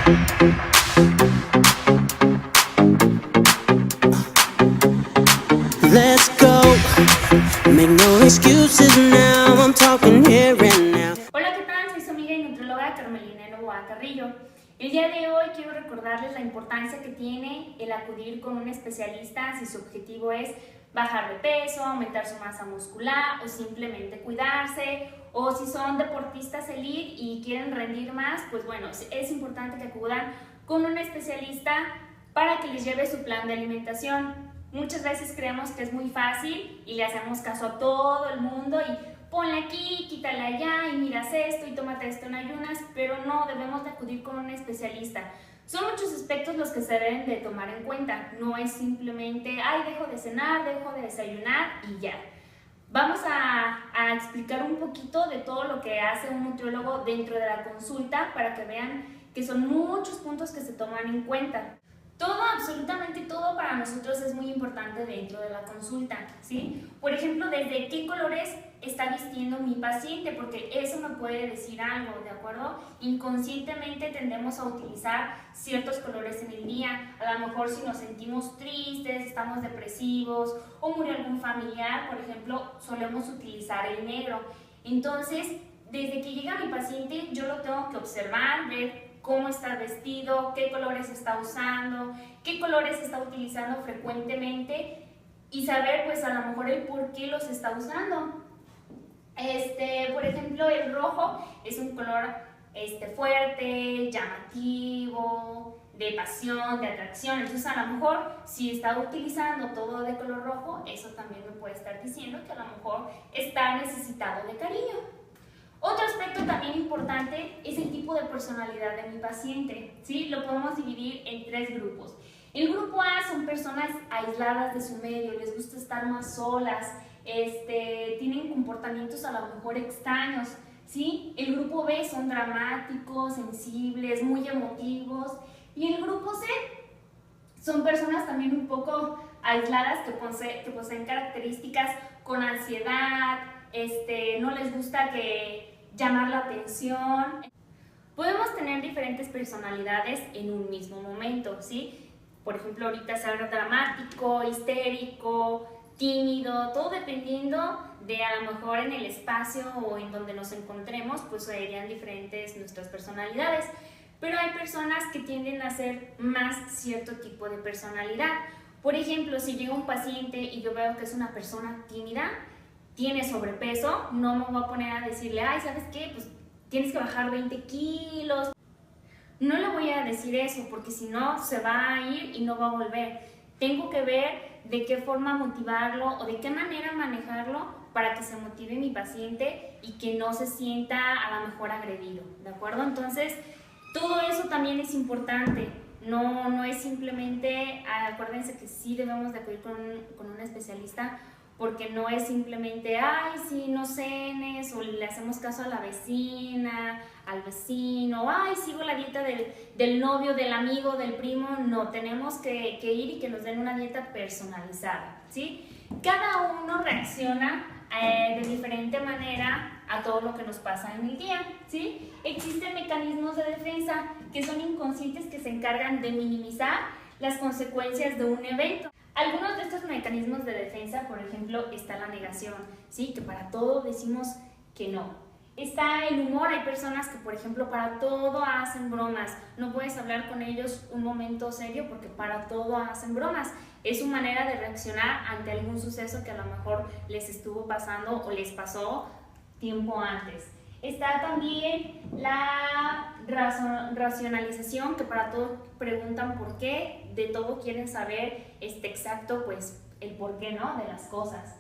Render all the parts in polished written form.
Let's go. Make no excuses now. I'm talking here and now. Hola, ¿qué tal? Soy su amiga y nutrióloga Carmelina Novoa Carrillo. El día de hoy quiero recordarles la importancia que tiene el acudir con un especialista si su objetivo es bajar de peso, aumentar su masa muscular o simplemente cuidarse, o si son deportistas elite y quieren rendir más, pues bueno, es importante que acudan con un especialista para que les lleve su plan de alimentación. Muchas veces creemos que es muy fácil y le hacemos caso a todo el mundo y ponle aquí, quítale allá y miras esto y tómate esto en ayunas, pero no, debemos de acudir con un especialista. Son muchos aspectos los que se deben de tomar en cuenta, no es simplemente, ay, dejo de cenar, dejo de desayunar y ya. Vamos a explicar un poquito de todo lo que hace un nutriólogo dentro de la consulta para que vean que son muchos puntos que se toman en cuenta. Todo, absolutamente todo para nosotros es muy importante dentro de la consulta, ¿sí? Por ejemplo, desde qué colores está vistiendo mi paciente, porque eso me puede decir algo, ¿de acuerdo? Inconscientemente tendemos a utilizar ciertos colores en el día, a lo mejor si nos sentimos tristes, estamos depresivos o murió algún familiar, por ejemplo, solemos utilizar el negro. Entonces, desde que llega mi paciente, yo lo tengo que observar, ver cómo está vestido, qué colores está usando, qué colores está utilizando frecuentemente y saber pues a lo mejor el por qué los está usando. Por ejemplo, el rojo es un color fuerte, llamativo, de pasión, de atracción. Entonces a lo mejor si está utilizando todo de color rojo, eso también me puede estar diciendo que a lo mejor está necesitado de cariño. Otro aspecto también importante es el tipo de personalidad de mi paciente, ¿sí? Lo podemos dividir en tres grupos. El grupo A son personas aisladas de su medio, les gusta estar más solas, tienen comportamientos a lo mejor extraños, ¿sí? El grupo B son dramáticos, sensibles, muy emotivos. Y el grupo C son personas también un poco aisladas que poseen características con ansiedad, no les gusta llamar la atención. Podemos tener diferentes personalidades en un mismo momento, ¿sí? Por ejemplo, ahorita ser dramático, histérico, tímido, todo dependiendo de a lo mejor en el espacio o en donde nos encontremos, pues serían diferentes nuestras personalidades. Pero hay personas que tienden a ser más cierto tipo de personalidad. Por ejemplo, si llega un paciente y yo veo que es una persona tímida, tiene sobrepeso, no me voy a poner a decirle, ay, ¿sabes qué? Pues tienes que bajar 20 kilos. No le voy a decir eso porque si no se va a ir y no va a volver. Tengo que ver de qué forma motivarlo o de qué manera manejarlo para que se motive mi paciente y que no se sienta a lo mejor agredido, ¿de acuerdo? Entonces, todo eso también es importante. No es simplemente, acuérdense que sí debemos de acudir con un especialista, porque no es simplemente, ay, sí, no cenes, o le hacemos caso a la vecina, al vecino, ay, sigo la dieta del novio, del amigo, del primo. No, tenemos que ir y que nos den una dieta personalizada, ¿sí? Cada uno reacciona de diferente manera a todo lo que nos pasa en el día, ¿sí? Existen mecanismos de defensa que son inconscientes que se encargan de minimizar las consecuencias de un evento. Algunos de estos mecanismos de defensa, por ejemplo, está la negación, ¿sí? Que para todo decimos que no. Está el humor, hay personas que, por ejemplo, para todo hacen bromas. No puedes hablar con ellos un momento serio porque para todo hacen bromas. Es su manera de reaccionar ante algún suceso que a lo mejor les estuvo pasando o les pasó tiempo antes. Está también la racionalización, que para todo preguntan por qué, de todo quieren saber exacto pues el por qué, ¿no? De las cosas.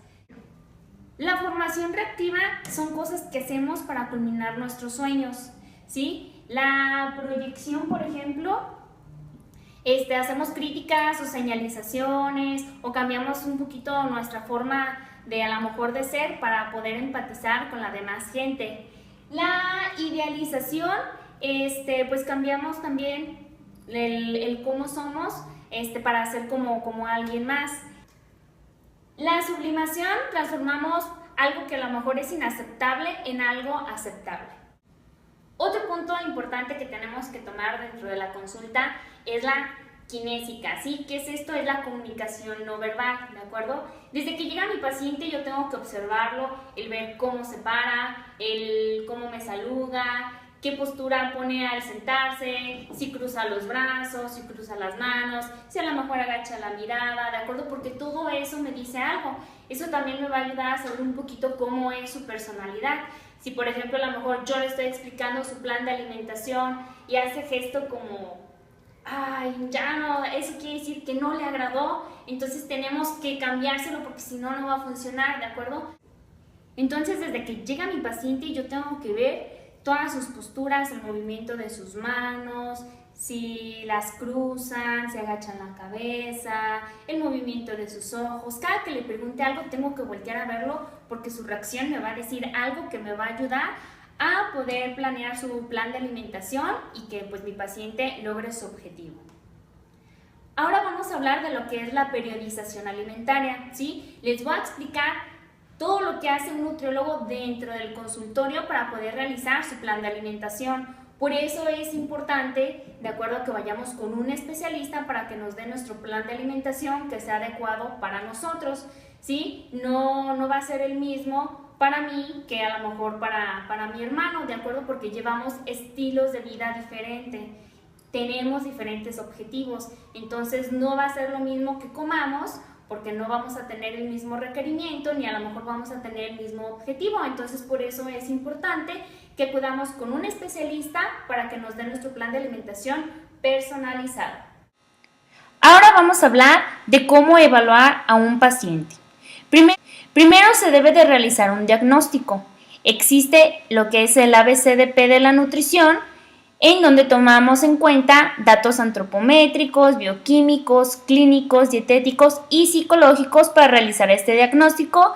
La formación reactiva son cosas que hacemos para culminar nuestros sueños, ¿sí? La proyección, por ejemplo, hacemos críticas o señalizaciones o cambiamos un poquito nuestra forma de a lo mejor de ser para poder empatizar con la demás gente. La idealización, pues cambiamos también el cómo somos para ser como alguien más. La sublimación, transformamos algo que a lo mejor es inaceptable en algo aceptable. Otro punto importante que tenemos que tomar dentro de la consulta es la kinésica, ¿sí? ¿Qué es esto? Es la comunicación no verbal, ¿de acuerdo? Desde que llega mi paciente yo tengo que observarlo, el ver cómo se para, el cómo me saluda, qué postura pone al sentarse, si cruza los brazos, si cruza las manos, si a lo mejor agacha la mirada, ¿de acuerdo? Porque todo eso me dice algo. Eso también me va a ayudar a saber un poquito cómo es su personalidad. Si por ejemplo a lo mejor yo le estoy explicando su plan de alimentación y hace gesto como ay, ya no, eso quiere decir que no le agradó, entonces tenemos que cambiárselo porque si no, no va a funcionar, ¿de acuerdo? Entonces, desde que llega mi paciente, yo tengo que ver todas sus posturas, el movimiento de sus manos, si las cruzan, si agachan la cabeza, el movimiento de sus ojos. Cada que le pregunte algo, tengo que voltear a verlo porque su reacción me va a decir algo que me va a ayudar a poder planear su plan de alimentación y que pues mi paciente logre su objetivo. Ahora vamos a hablar de lo que es la periodización alimentaria, ¿sí? Les voy a explicar todo lo que hace un nutriólogo dentro del consultorio para poder realizar su plan de alimentación. Por eso es importante, de acuerdo, que vayamos con un especialista para que nos dé nuestro plan de alimentación que sea adecuado para nosotros, ¿sí? No va a ser el mismo para mí que a lo mejor para mi hermano, ¿de acuerdo? Porque llevamos estilos de vida diferentes, tenemos diferentes objetivos, entonces no va a ser lo mismo que comamos porque no vamos a tener el mismo requerimiento ni a lo mejor vamos a tener el mismo objetivo, entonces por eso es importante que acudamos con un especialista para que nos dé nuestro plan de alimentación personalizado. Ahora vamos a hablar de cómo evaluar a un paciente. Primero se debe de realizar un diagnóstico. Existe lo que es el ABCDP de la nutrición, en donde tomamos en cuenta datos antropométricos, bioquímicos, clínicos, dietéticos y psicológicos para realizar este diagnóstico,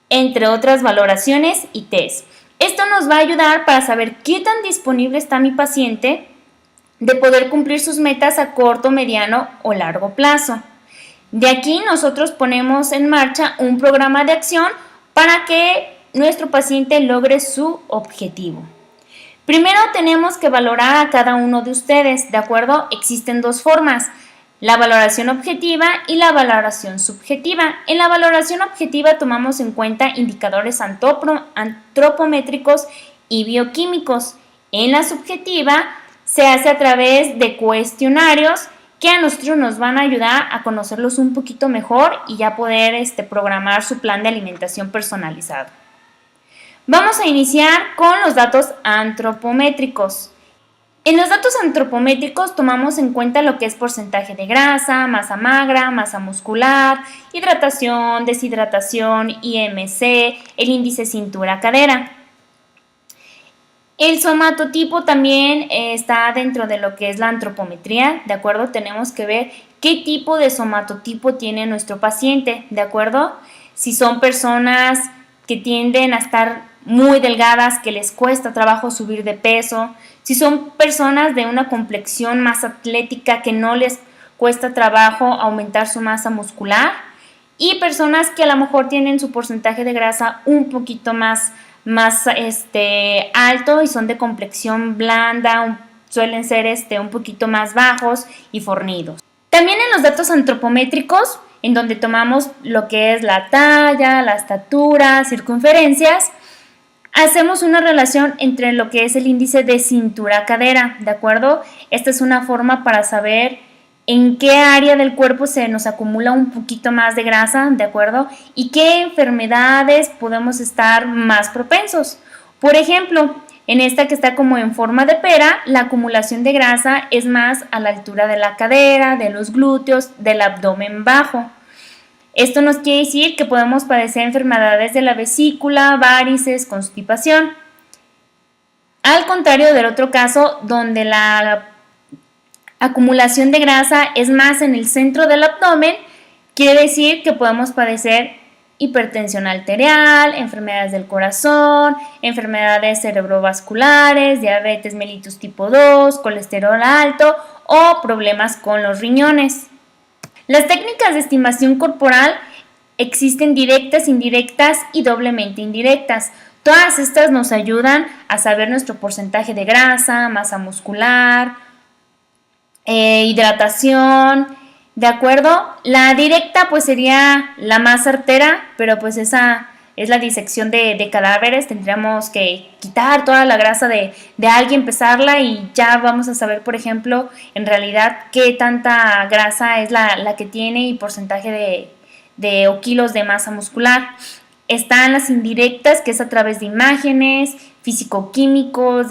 entre otras valoraciones y test. Esto nos va a ayudar para saber qué tan disponible está mi paciente de poder cumplir sus metas a corto, mediano o largo plazo. De aquí nosotros ponemos en marcha un programa de acción para que nuestro paciente logre su objetivo. Primero tenemos que valorar a cada uno de ustedes, ¿de acuerdo? Existen dos formas, la valoración objetiva y la valoración subjetiva. En la valoración objetiva tomamos en cuenta indicadores antropométricos y bioquímicos. En la subjetiva se hace a través de cuestionarios que a nosotros nos van a ayudar a conocerlos un poquito mejor y ya poder programar su plan de alimentación personalizado. Vamos a iniciar con los datos antropométricos. En los datos antropométricos tomamos en cuenta lo que es porcentaje de grasa, masa magra, masa muscular, hidratación, deshidratación, IMC, el índice cintura-cadera. El somatotipo también está dentro de lo que es la antropometría, ¿de acuerdo? Tenemos que ver qué tipo de somatotipo tiene nuestro paciente, ¿de acuerdo? Si son personas que tienden a estar muy delgadas, que les cuesta trabajo subir de peso, si son personas de una complexión más atlética que no les cuesta trabajo aumentar su masa muscular y personas que a lo mejor tienen su porcentaje de grasa un poquito más alto y son de complexión blanda, suelen ser un poquito más bajos y fornidos. También en los datos antropométricos, en donde tomamos lo que es la talla, la estatura, circunferencias, hacemos una relación entre lo que es el índice de cintura-cadera, ¿de acuerdo? Esta es una forma para saber en qué área del cuerpo se nos acumula un poquito más de grasa, ¿de acuerdo? Y qué enfermedades podemos estar más propensos. Por ejemplo, en esta que está como en forma de pera, la acumulación de grasa es más a la altura de la cadera, de los glúteos, del abdomen bajo. Esto nos quiere decir que podemos padecer enfermedades de la vesícula, varices, constipación. Al contrario del otro caso, donde la acumulación de grasa es más en el centro del abdomen, quiere decir que podemos padecer hipertensión arterial, enfermedades del corazón, enfermedades cerebrovasculares, diabetes mellitus tipo 2, colesterol alto o problemas con los riñones. Las técnicas de estimación corporal existen directas, indirectas y doblemente indirectas. Todas estas nos ayudan a saber nuestro porcentaje de grasa, masa muscular, hidratación, ¿de acuerdo? La directa pues sería la más certera, pero pues esa es la disección de cadáveres. Tendríamos que quitar toda la grasa de alguien, pesarla y ya vamos a saber, por ejemplo, en realidad qué tanta grasa es la que tiene y porcentaje o kilos de masa muscular. Están las indirectas, que es a través de imágenes, físico-químicos,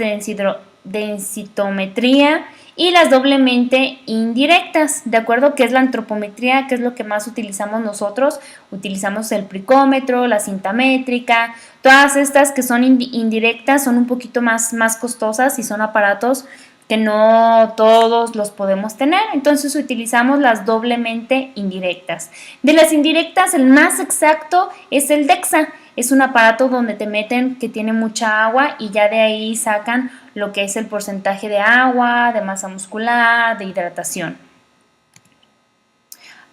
densitometría, y las doblemente indirectas, ¿de acuerdo? Que es la antropometría, que es lo que más utilizamos nosotros. Utilizamos el plicómetro, la cinta métrica. Todas estas que son indirectas son un poquito más costosas y son aparatos que no todos los podemos tener, entonces utilizamos las doblemente indirectas. De las indirectas, el más exacto es el DEXA. Es un aparato donde te meten que tiene mucha agua y ya de ahí sacan lo que es el porcentaje de agua, de masa muscular, de hidratación.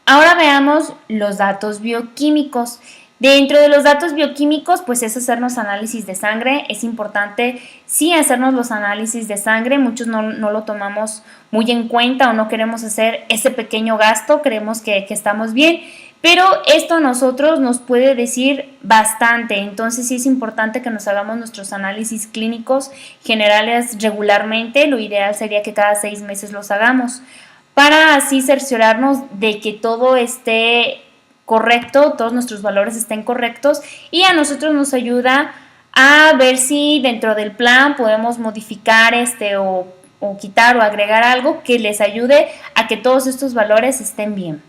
Ahora veamos los datos bioquímicos. Dentro de los datos bioquímicos, pues es hacernos análisis de sangre. Es importante sí hacernos los análisis de sangre. Muchos no lo tomamos muy en cuenta o no queremos hacer ese pequeño gasto. Creemos que estamos bien, pero esto a nosotros nos puede decir bastante. Entonces sí es importante que nos hagamos nuestros análisis clínicos generales regularmente. Lo ideal sería que cada 6 meses los hagamos, para así cerciorarnos de que todo esté correcto, todos nuestros valores estén correctos, y a nosotros nos ayuda a ver si dentro del plan podemos modificar o quitar o agregar algo que les ayude a que todos estos valores estén bien.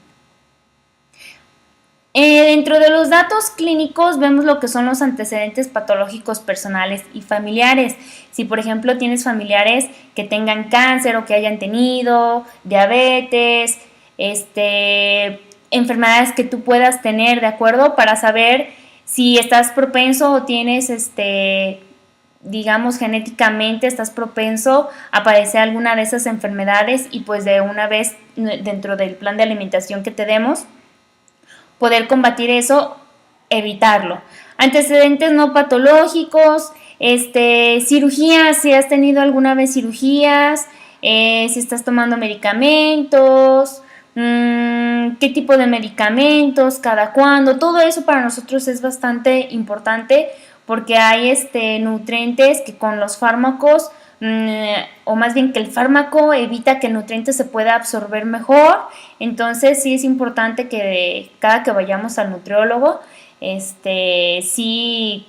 Dentro de los datos clínicos vemos lo que son los antecedentes patológicos personales y familiares. Si por ejemplo tienes familiares que tengan cáncer o que hayan tenido diabetes, enfermedades que tú puedas tener, ¿de acuerdo? Para saber si estás propenso o tienes, digamos, genéticamente estás propenso a padecer alguna de esas enfermedades, y pues de una vez dentro del plan de alimentación que te demos, poder combatir eso, evitarlo. Antecedentes no patológicos, cirugías, si has tenido alguna vez cirugías, si estás tomando medicamentos, qué tipo de medicamentos, cada cuándo. Todo eso para nosotros es bastante importante, porque hay nutrientes que con los fármacos, o más bien que el fármaco evita que el nutriente se pueda absorber mejor. Entonces sí es importante que cada que vayamos al nutriólogo, sí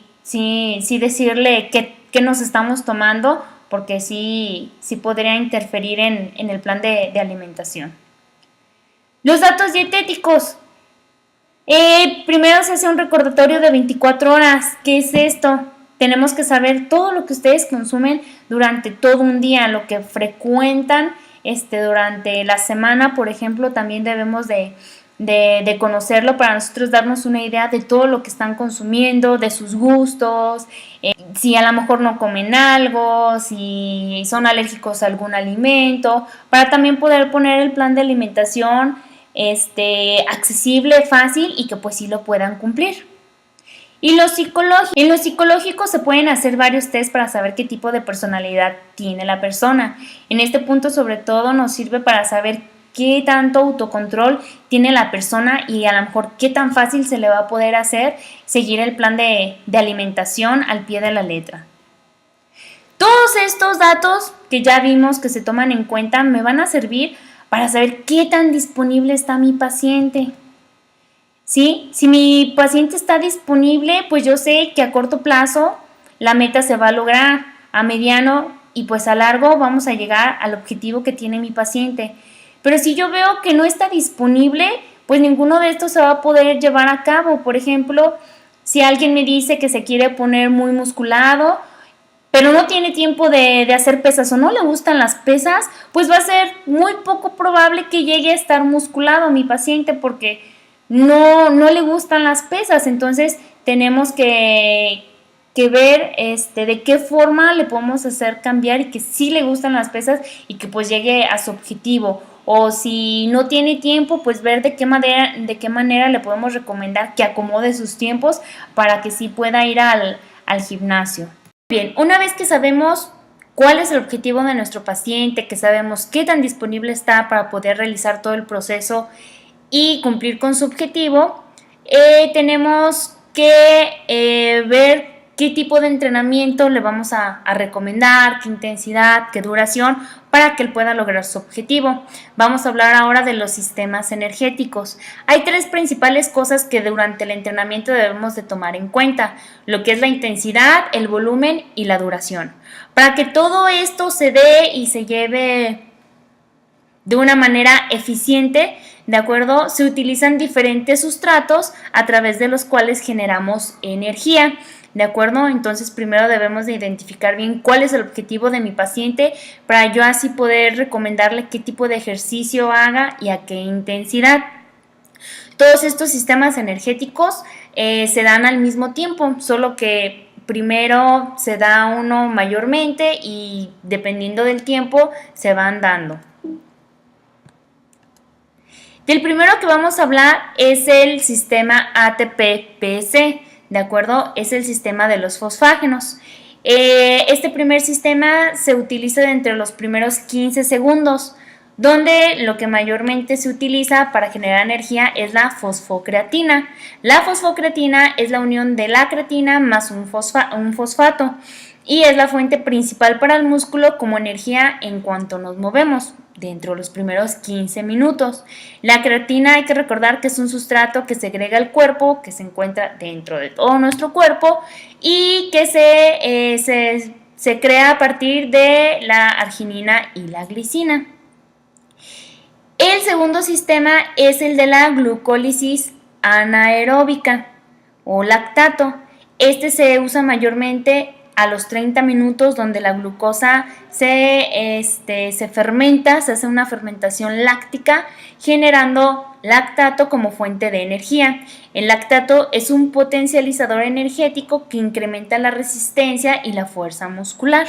decirle qué nos estamos tomando, porque sí podría interferir en el plan de alimentación. Los datos dietéticos. Primero se hace un recordatorio de 24 horas. ¿Qué es esto? Tenemos que saber todo lo que ustedes consumen durante todo un día, lo que frecuentan durante la semana, por ejemplo. También debemos de conocerlo para nosotros darnos una idea de todo lo que están consumiendo, de sus gustos, si a lo mejor no comen algo, si son alérgicos a algún alimento, para también poder poner el plan de alimentación accesible, fácil, y que pues sí lo puedan cumplir. Y en lo psicológico se pueden hacer varios test para saber qué tipo de personalidad tiene la persona. En este punto sobre todo nos sirve para saber qué tanto autocontrol tiene la persona y a lo mejor qué tan fácil se le va a poder hacer seguir el plan de alimentación al pie de la letra. Todos estos datos que ya vimos que se toman en cuenta me van a servir para saber qué tan disponible está mi paciente. ¿Sí? Si mi paciente está disponible, pues yo sé que a corto plazo la meta se va a lograr, a mediano y pues a largo vamos a llegar al objetivo que tiene mi paciente. Pero si yo veo que no está disponible, pues ninguno de estos se va a poder llevar a cabo. Por ejemplo, si alguien me dice que se quiere poner muy musculado, pero no tiene tiempo de hacer pesas o no le gustan las pesas, pues va a ser muy poco probable que llegue a estar musculado mi paciente, porque no le gustan las pesas. Entonces tenemos que ver de qué forma le podemos hacer cambiar y que sí le gustan las pesas y que pues llegue a su objetivo. O si no tiene tiempo, pues ver de qué manera le podemos recomendar que acomode sus tiempos para que sí pueda ir al al gimnasio. Bien, una vez que sabemos cuál es el objetivo de nuestro paciente, que sabemos qué tan disponible está para poder realizar todo el proceso y cumplir con su objetivo, tenemos que ver qué tipo de entrenamiento le vamos a recomendar, qué intensidad, qué duración, para que él pueda lograr su objetivo. Vamos a hablar ahora de los sistemas energéticos. Hay tres principales cosas que durante el entrenamiento debemos de tomar en cuenta, lo que es la intensidad, el volumen y la duración. Para que todo esto se dé y se lleve de una manera eficiente, ¿de acuerdo? Se utilizan diferentes sustratos a través de los cuales generamos energía. ¿De acuerdo? Entonces primero debemos de identificar bien cuál es el objetivo de mi paciente para yo así poder recomendarle qué tipo de ejercicio haga y a qué intensidad. Todos estos sistemas energéticos se dan al mismo tiempo, solo que primero se da uno mayormente y dependiendo del tiempo se van dando. Del primero que vamos a hablar es el sistema ATP-PC. ¿De acuerdo? Es el sistema de los fosfágenos. Este primer sistema se utiliza entre los primeros 15 segundos, donde lo que mayormente se utiliza para generar energía es la fosfocreatina. La fosfocreatina es la unión de la creatina más un fosfato y es la fuente principal para el músculo como energía en cuanto nos movemos dentro de los primeros 15 minutos. La creatina hay que recordar que es un sustrato que segrega el cuerpo, que se encuentra dentro de todo nuestro cuerpo y que se crea a partir de la arginina y la glicina. El segundo sistema es el de la glucólisis anaeróbica o lactato. Este se usa mayormente a los 30 minutos, donde la glucosa se fermenta, se hace una fermentación láctica, generando lactato como fuente de energía. El lactato es un potencializador energético que incrementa la resistencia y la fuerza muscular.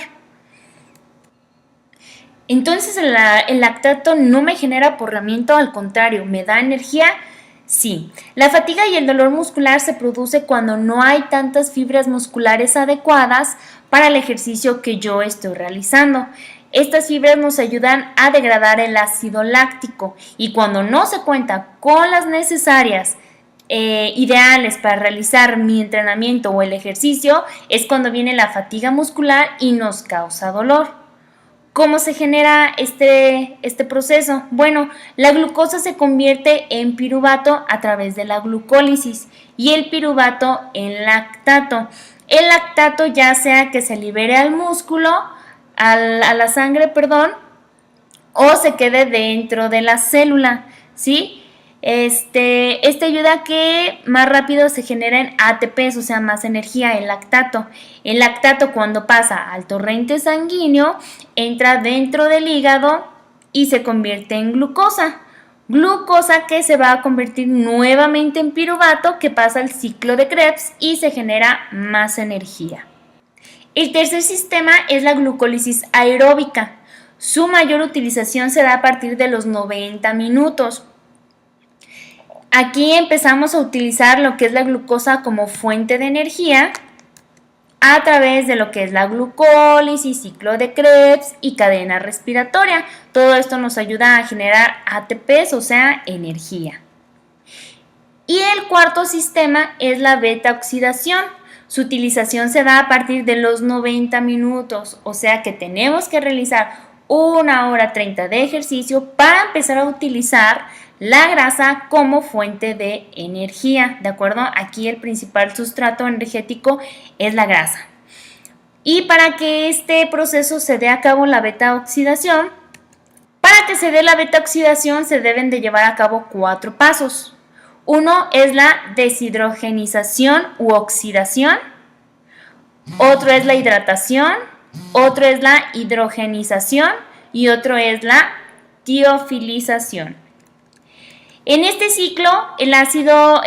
Entonces, el lactato no me genera aporreamiento, al contrario, me da energía. Sí, la fatiga y el dolor muscular se produce cuando no hay tantas fibras musculares adecuadas para el ejercicio que yo estoy realizando. Estas fibras nos ayudan a degradar el ácido láctico y cuando no se cuenta con las necesarias ideales para realizar mi entrenamiento o el ejercicio, es cuando viene la fatiga muscular y nos causa dolor. ¿Cómo se genera este proceso? Bueno, la glucosa se convierte en piruvato a través de la glucólisis y el piruvato en lactato. El lactato ya sea que se libere al músculo, a la sangre, perdón, o se quede dentro de la célula, ¿sí? Este ayuda a que más rápido se generen ATPs, o sea, más energía, el lactato. El lactato cuando pasa al torrente sanguíneo entra dentro del hígado y se convierte en glucosa. Glucosa que se va a convertir nuevamente en piruvato, que pasa el ciclo de Krebs y se genera más energía. El tercer sistema es la glucólisis aeróbica. Su mayor utilización se da a partir de los 90 minutos. Aquí empezamos a utilizar lo que es la glucosa como fuente de energía a través de lo que es la glucólisis, ciclo de Krebs y cadena respiratoria. Todo esto nos ayuda a generar ATPs, o sea, energía. Y el cuarto sistema es la beta-oxidación. Su utilización se da a partir de los 90 minutos, o sea que tenemos que realizar 1 hora 30 de ejercicio para empezar a utilizar la grasa como fuente de energía, ¿de acuerdo? Aquí el principal sustrato energético es la grasa. Y para que este proceso se dé a cabo la beta-oxidación, para que se dé la beta-oxidación se deben de llevar a cabo 4 pasos. Uno es la deshidrogenización u oxidación, otro es la hidratación, otro es la hidrogenización y otro es la tiofilización. En este ciclo, el ácido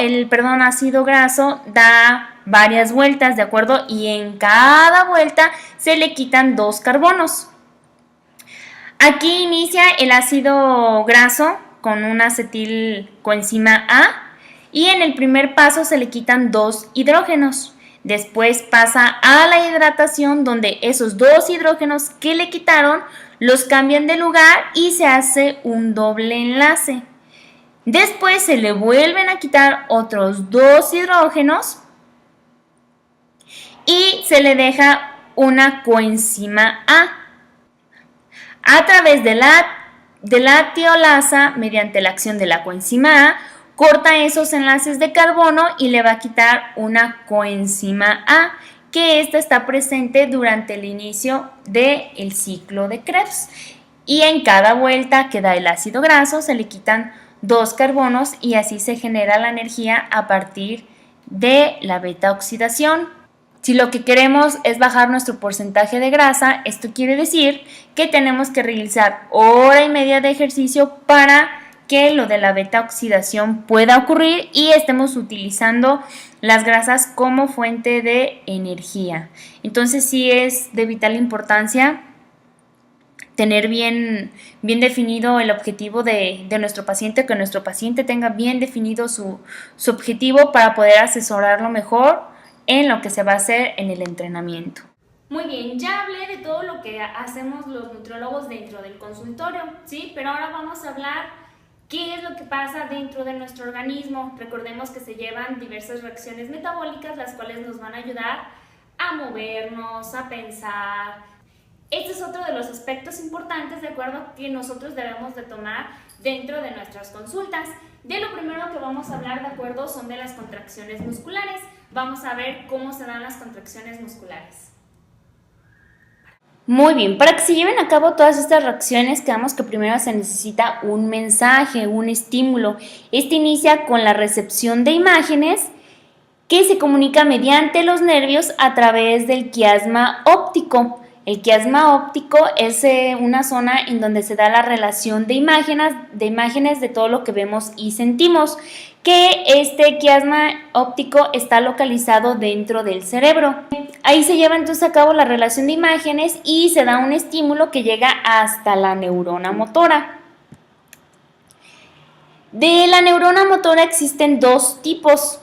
graso da varias vueltas, ¿de acuerdo? Y en cada vuelta se le quitan 2 carbonos. Aquí inicia el ácido graso con un acetilcoenzima A y en el primer paso se le quitan 2 hidrógenos. Después pasa a la hidratación, donde esos dos hidrógenos que le quitaron los cambian de lugar y se hace un doble enlace. Después se le vuelven a quitar otros dos hidrógenos y se le deja una coenzima A. A través de la tiolasa, mediante la acción de la coenzima A, corta esos enlaces de carbono y le va a quitar una coenzima A, que esta está presente durante el inicio del ciclo de Krebs. Y en cada vuelta que da el ácido graso se le quitan dos carbonos y así se genera la energía a partir de la beta oxidación. Si lo que queremos es bajar nuestro porcentaje de grasa, esto quiere decir que tenemos que realizar hora y media de ejercicio para que lo de la beta oxidación pueda ocurrir y estemos utilizando las grasas como fuente de energía. Entonces sí es de vital importancia tener bien definido el objetivo de nuestro paciente, que nuestro paciente tenga bien definido su objetivo para poder asesorarlo mejor en lo que se va a hacer en el entrenamiento. Muy bien, ya hablé de todo lo que hacemos los nutriólogos dentro del consultorio, ¿sí? Pero ahora vamos a hablar qué es lo que pasa dentro de nuestro organismo. Recordemos que se llevan diversas reacciones metabólicas, las cuales nos van a ayudar a movernos, a pensar. Este es otro de los aspectos importantes, de acuerdo, que nosotros debemos de tomar dentro de nuestras consultas. De lo primero que vamos a hablar, de acuerdo, son de las contracciones musculares. Vamos a ver cómo se dan las contracciones musculares. Muy bien, para que se lleven a cabo todas estas reacciones, creemos que primero se necesita un mensaje, un estímulo. Este inicia con la recepción de imágenes que se comunica mediante los nervios a través del quiasma óptico. El quiasma óptico es una zona en donde se da la relación de imágenes de todo lo que vemos y sentimos, que este quiasma óptico está localizado dentro del cerebro. Ahí se lleva entonces a cabo la relación de imágenes y se da un estímulo que llega hasta la neurona motora. De la neurona motora existen dos tipos,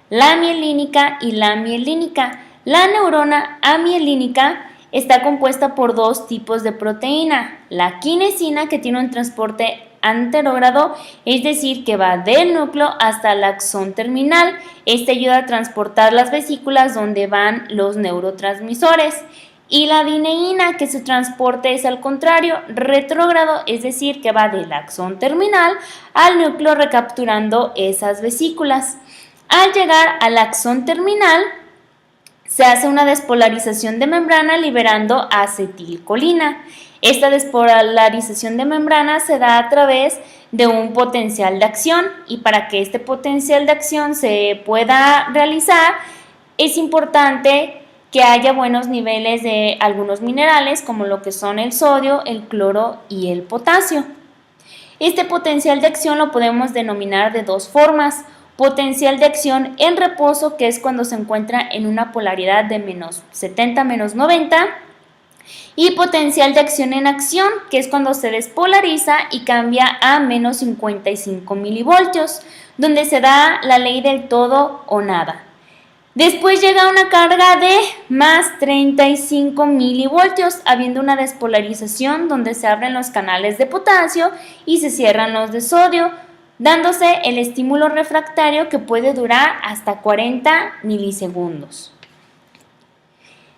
la mielínica y la mielínica. La neurona amielínica está compuesta por dos tipos de proteína, la quinesina, que tiene un transporte anterógrado, es decir, que va del núcleo hasta el axón terminal. Este ayuda a transportar las vesículas donde van los neurotransmisores. Y la dineína, que su transporte es al contrario, retrógrado, es decir, que va del axón terminal al núcleo recapturando esas vesículas. Al llegar al axón terminal, se hace una despolarización de membrana liberando acetilcolina. Esta despolarización de membrana se da a través de un potencial de acción, y para que este potencial de acción se pueda realizar es importante que haya buenos niveles de algunos minerales como lo que son el sodio, el cloro y el potasio. Este potencial de acción lo podemos denominar de dos formas: potencial de acción en reposo, que es cuando se encuentra en una polaridad de menos 70 menos 90, y potencial de acción en acción, que es cuando se despolariza y cambia a menos 55 milivoltios, donde se da la ley del todo o nada. Después llega una carga de más 35 milivoltios, habiendo una despolarización donde se abren los canales de potasio y se cierran los de sodio, dándose el estímulo refractario que puede durar hasta 40 milisegundos.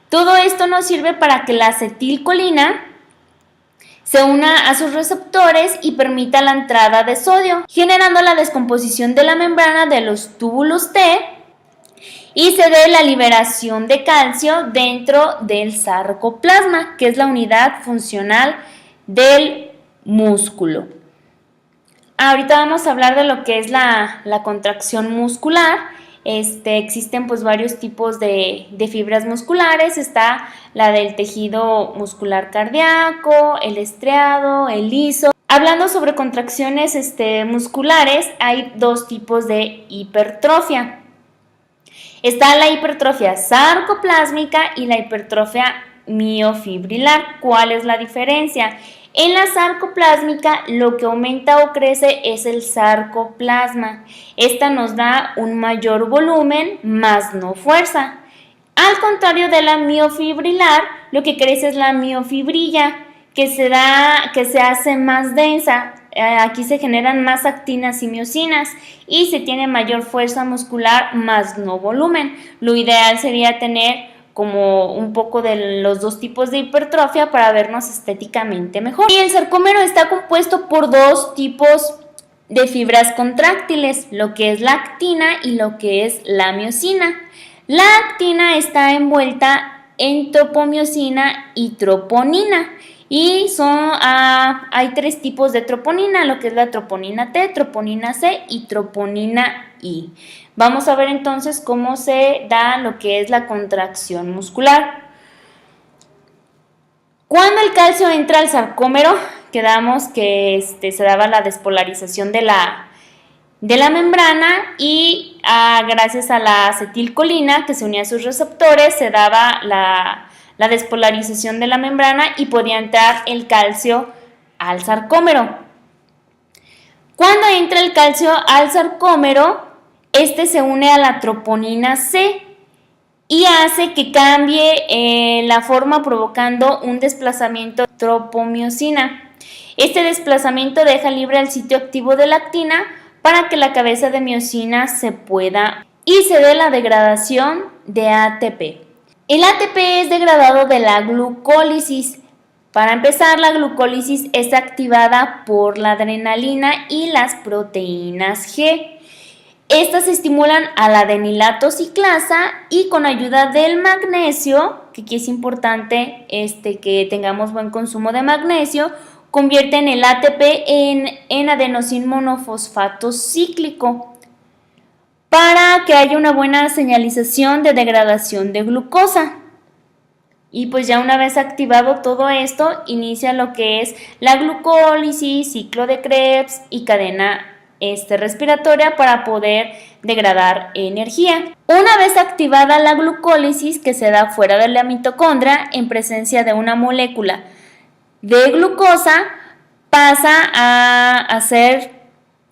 Todo esto nos sirve para que la acetilcolina se una a sus receptores y permita la entrada de sodio, generando la descomposición de la membrana de los túbulos T y se dé la liberación de calcio dentro del sarcoplasma, que es la unidad funcional del músculo. Ahorita vamos a hablar de lo que es la contracción muscular. Existen pues varios tipos de fibras musculares. Está la del tejido muscular cardíaco, el estriado, el liso. Hablando sobre contracciones musculares, hay dos tipos de hipertrofia. Está la hipertrofia sarcoplásmica y la hipertrofia miofibrilar. ¿Cuál es la diferencia? En la sarcoplásmica lo que aumenta o crece es el sarcoplasma. Esta nos da un mayor volumen, más no fuerza. Al contrario de la miofibrilar, lo que crece es la miofibrilla, que se hace más densa. Aquí se generan más actinas y miocinas y se tiene mayor fuerza muscular más no volumen. Lo ideal sería tener como un poco de los dos tipos de hipertrofia para vernos estéticamente mejor. Y el sarcómero está compuesto por dos tipos de fibras contráctiles, lo que es la actina y lo que es la miocina. La actina está envuelta en tropomiosina y troponina. Y hay tres tipos de troponina, lo que es la troponina T, troponina C y troponina I. Vamos a ver entonces cómo se da lo que es la contracción muscular. Cuando el calcio entra al sarcómero, quedamos que se daba la despolarización de la membrana y gracias a la acetilcolina que se unía a sus receptores se daba la despolarización de la membrana y podía entrar el calcio al sarcómero. Cuando entra el calcio al sarcómero, se une a la troponina C y hace que cambie la forma provocando un desplazamiento de tropomiosina. Este desplazamiento deja libre el sitio activo de la actina para que la cabeza de miocina se pueda y se dé la degradación de ATP. El ATP es degradado de la glucólisis. Para empezar, la glucólisis es activada por la adrenalina y las proteínas G. Estas estimulan a la adenilato ciclasa y con ayuda del magnesio, que aquí es importante que tengamos buen consumo de magnesio, convierten el ATP en adenosín monofosfato cíclico para que haya una buena señalización de degradación de glucosa. Y pues ya una vez activado todo esto, inicia lo que es la glucólisis, ciclo de Krebs y cadena respiratoria para poder degradar energía. Una vez activada la glucólisis, que se da fuera de la mitocondria en presencia de una molécula de glucosa, pasa a hacer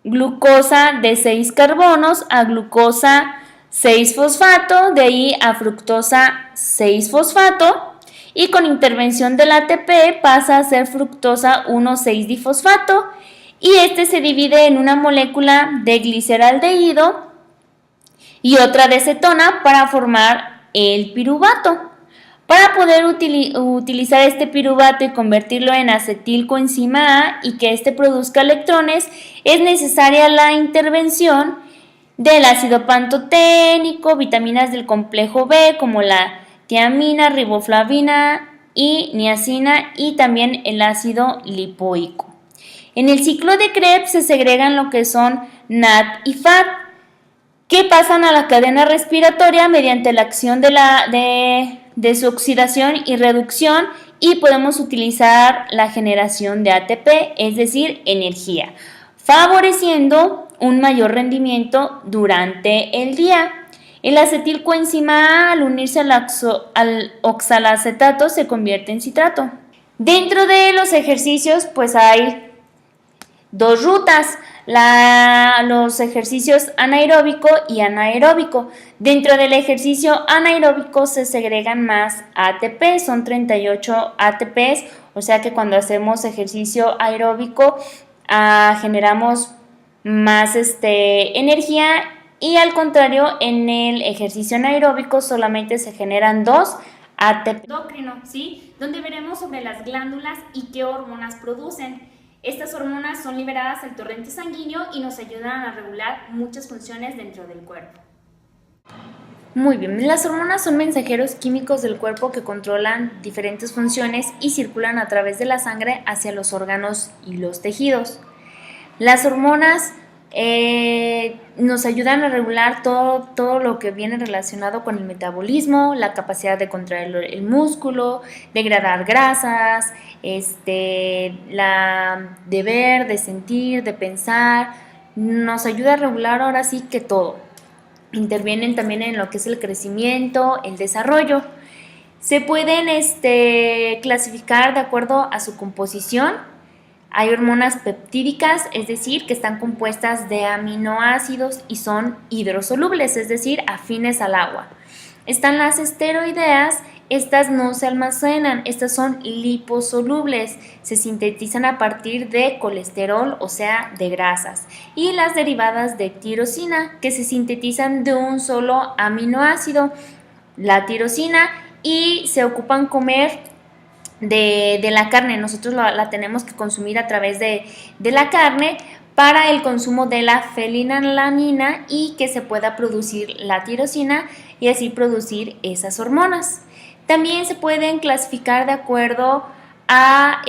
glucosa de 6 carbonos a glucosa 6-fosfato, de ahí a fructosa 6-fosfato y con intervención del ATP pasa a ser fructosa 1,6-difosfato y se divide en una molécula de gliceraldehído y otra de cetona para formar el piruvato. Para poder utilizar este piruvato y convertirlo en acetilcoenzima A y que produzca electrones, es necesaria la intervención del ácido pantoténico, vitaminas del complejo B como la tiamina, riboflavina y niacina y también el ácido lipoico. En el ciclo de Krebs se segregan lo que son NAD y FAD, que pasan a la cadena respiratoria mediante la acción de su oxidación y reducción y podemos utilizar la generación de ATP, es decir, energía, favoreciendo un mayor rendimiento durante el día. El acetilcoenzima A, al unirse al oxalacetato, se convierte en citrato. Dentro de los ejercicios, pues hay dos rutas, los ejercicios anaeróbico y anaeróbico. Dentro del ejercicio anaeróbico se segregan más ATP, son 38 ATPs, o sea que cuando hacemos ejercicio aeróbico generamos más energía y al contrario en el ejercicio anaeróbico solamente se generan 2 ATP. Endocrino, ¿sí? Donde veremos sobre las glándulas y qué hormonas producen. Estas hormonas son liberadas al torrente sanguíneo y nos ayudan a regular muchas funciones dentro del cuerpo. Muy bien, las hormonas son mensajeros químicos del cuerpo que controlan diferentes funciones y circulan a través de la sangre hacia los órganos y los tejidos. Las hormonas nos ayudan a regular todo lo que viene relacionado con el metabolismo, la capacidad de contraer el músculo, degradar grasas, de ver, de sentir, de pensar. Nos ayuda a regular ahora sí que todo. Intervienen también en lo que es el crecimiento, el desarrollo. Se pueden clasificar de acuerdo a su composición. Hay hormonas peptídicas, es decir, que están compuestas de aminoácidos y son hidrosolubles, es decir, afines al agua. Están las esteroideas. Estas no se almacenan, estas son liposolubles, se sintetizan a partir de colesterol, o sea, de grasas, y las derivadas de tirosina, que se sintetizan de un solo aminoácido, la tirosina, y se ocupan comer de la carne. Nosotros la tenemos que consumir a través de la carne para el consumo de la fenilalanina y que se pueda producir la tirosina y así producir esas hormonas. También se pueden clasificar de acuerdo a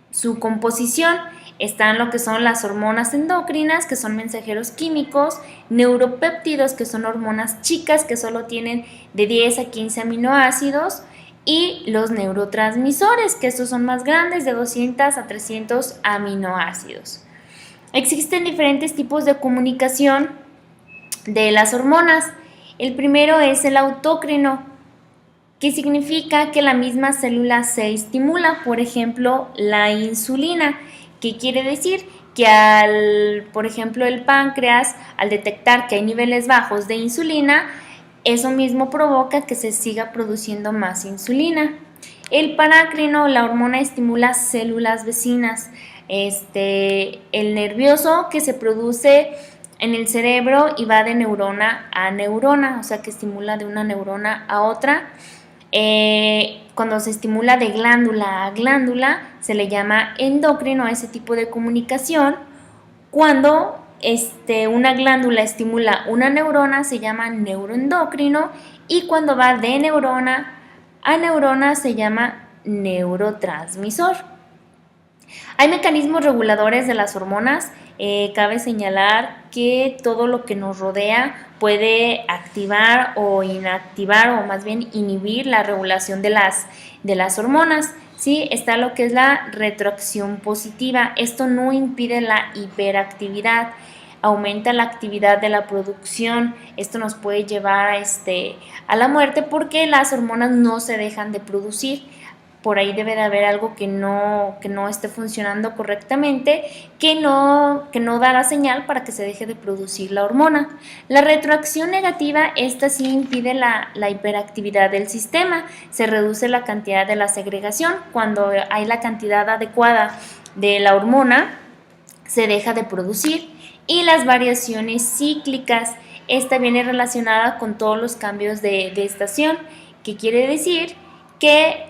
su composición. Están lo que son las hormonas endocrinas, que son mensajeros químicos, neuropéptidos, que son hormonas chicas que solo tienen de 10 a 15 aminoácidos, y los neurotransmisores, que estos son más grandes, de 200 a 300 aminoácidos. Existen diferentes tipos de comunicación de las hormonas. El primero es el autócrino, que significa que la misma célula se estimula, por ejemplo, la insulina, que quiere decir que por ejemplo, el páncreas, al detectar que hay niveles bajos de insulina, eso mismo provoca que se siga produciendo más insulina. El parácrino, la hormona estimula células vecinas. El nervioso, que se produce en el cerebro y va de neurona a neurona, o sea que estimula de una neurona a otra. Cuando se estimula de glándula a glándula, se le llama endocrino a ese tipo de comunicación. Cuando una glándula estimula una neurona, se llama neuroendocrino, y cuando va de neurona a neurona se llama neurotransmisor. Hay mecanismos reguladores de las hormonas. Cabe señalar que todo lo que nos rodea puede activar o inactivar, o más bien inhibir la regulación de las hormonas. ¿Sí? Está lo que es la retroacción positiva. Esto no impide la hiperactividad, aumenta la actividad de la producción. Esto nos puede llevar a la muerte porque las hormonas no se dejan de producir. Por ahí debe de haber algo que no esté funcionando correctamente, que no da la señal para que se deje de producir la hormona. La retroacción negativa, esta sí impide la hiperactividad del sistema, se reduce la cantidad de la segregación. Cuando hay la cantidad adecuada de la hormona, se deja de producir. Y las variaciones cíclicas, esta viene relacionada con todos los cambios de estación, que quiere decir que,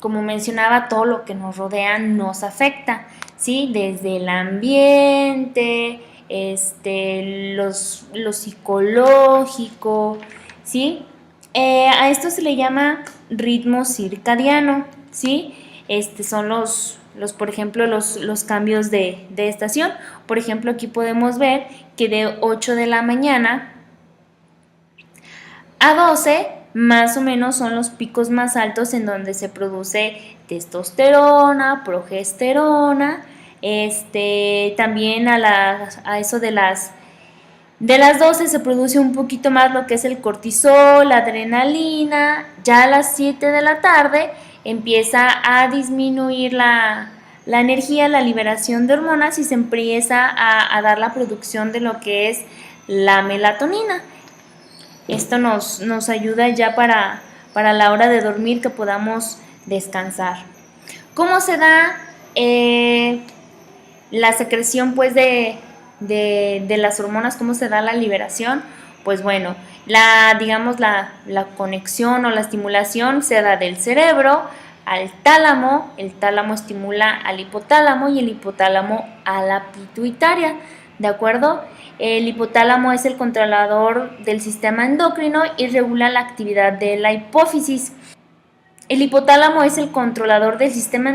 como mencionaba, todo lo que nos rodea nos afecta, ¿sí? Desde el ambiente, lo psicológico, ¿sí? A esto se le llama ritmo circadiano, ¿sí? Son por ejemplo, los cambios de estación. Por ejemplo, aquí podemos ver que de 8 de la mañana a 12 más o menos son los picos más altos en donde se produce testosterona, progesterona. También a eso de las 12 se produce un poquito más lo que es el cortisol, la adrenalina. Ya a las 7 de la tarde empieza a disminuir la energía, la liberación de hormonas, y se empieza a dar la producción de lo que es la melatonina. Esto nos ayuda ya para la hora de dormir, que podamos descansar. ¿Cómo se da la secreción pues de las hormonas? ¿Cómo se da la liberación? Pues bueno, la conexión o la estimulación se da del cerebro al tálamo. El tálamo estimula al hipotálamo y el hipotálamo a la pituitaria, ¿de acuerdo? El hipotálamo es el controlador del sistema endocrino y regula la actividad de la hipófisis. El hipotálamo es el controlador del sistema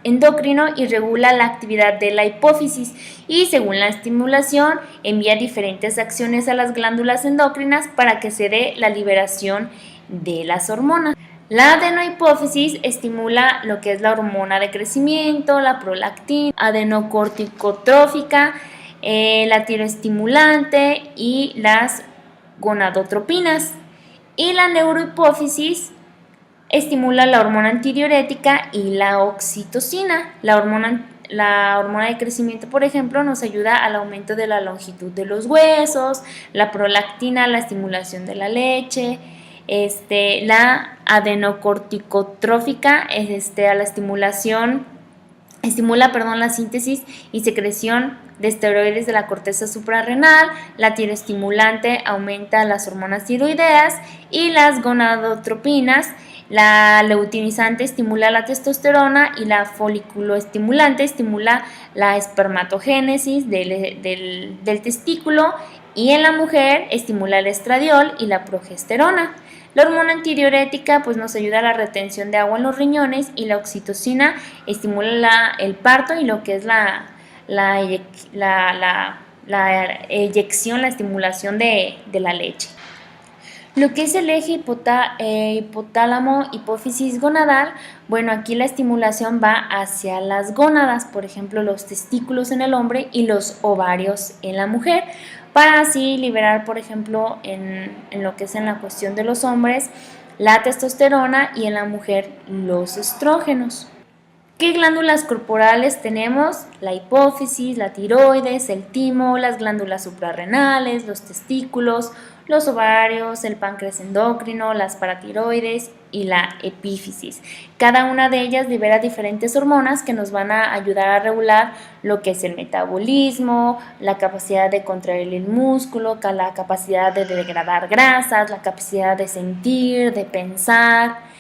endocrino y regula la actividad de la hipófisis, y según la estimulación envía diferentes acciones a las glándulas endocrinas para que se dé la liberación de las hormonas. La adenohipófisis estimula lo que es la hormona de crecimiento, la prolactina, adenocorticotrófica, la tiroestimulante y las gonadotropinas. Y la neurohipófisis estimula la hormona antidiurética y la oxitocina. La hormona La hormona de crecimiento, por ejemplo, nos ayuda al aumento de la longitud de los huesos, la prolactina, la estimulación de la leche, la adenocorticotrófica, a la estimula la síntesis y secreción de esteroides de la corteza suprarrenal. La tiroestimulante aumenta las hormonas tiroideas y las gonadotropinas. La luteinizante estimula la testosterona y la foliculoestimulante estimula la espermatogénesis del testículo, y en la mujer estimula el estradiol y la progesterona. La hormona antidiurética pues nos ayuda a la retención de agua en los riñones, y la oxitocina estimula el parto y lo que es la eyección, la estimulación de la leche. Lo que es el eje hipotálamo-hipófisis gonadal, bueno, aquí la estimulación va hacia las gónadas, por ejemplo, los testículos en el hombre y los ovarios en la mujer, para así liberar, por ejemplo, en lo que es en la cuestión de los hombres, la testosterona, y en la mujer los estrógenos. ¿Qué glándulas corporales tenemos? La hipófisis, la tiroides, el timo, las glándulas suprarrenales, los testículos, los ovarios, el páncreas endocrino, las paratiroides y la epífisis. Cada una de ellas libera diferentes hormonas que nos van a ayudar a regular lo que es el metabolismo, la capacidad de contraer el músculo, la capacidad de degradar grasas, la capacidad de sentir, de pensar.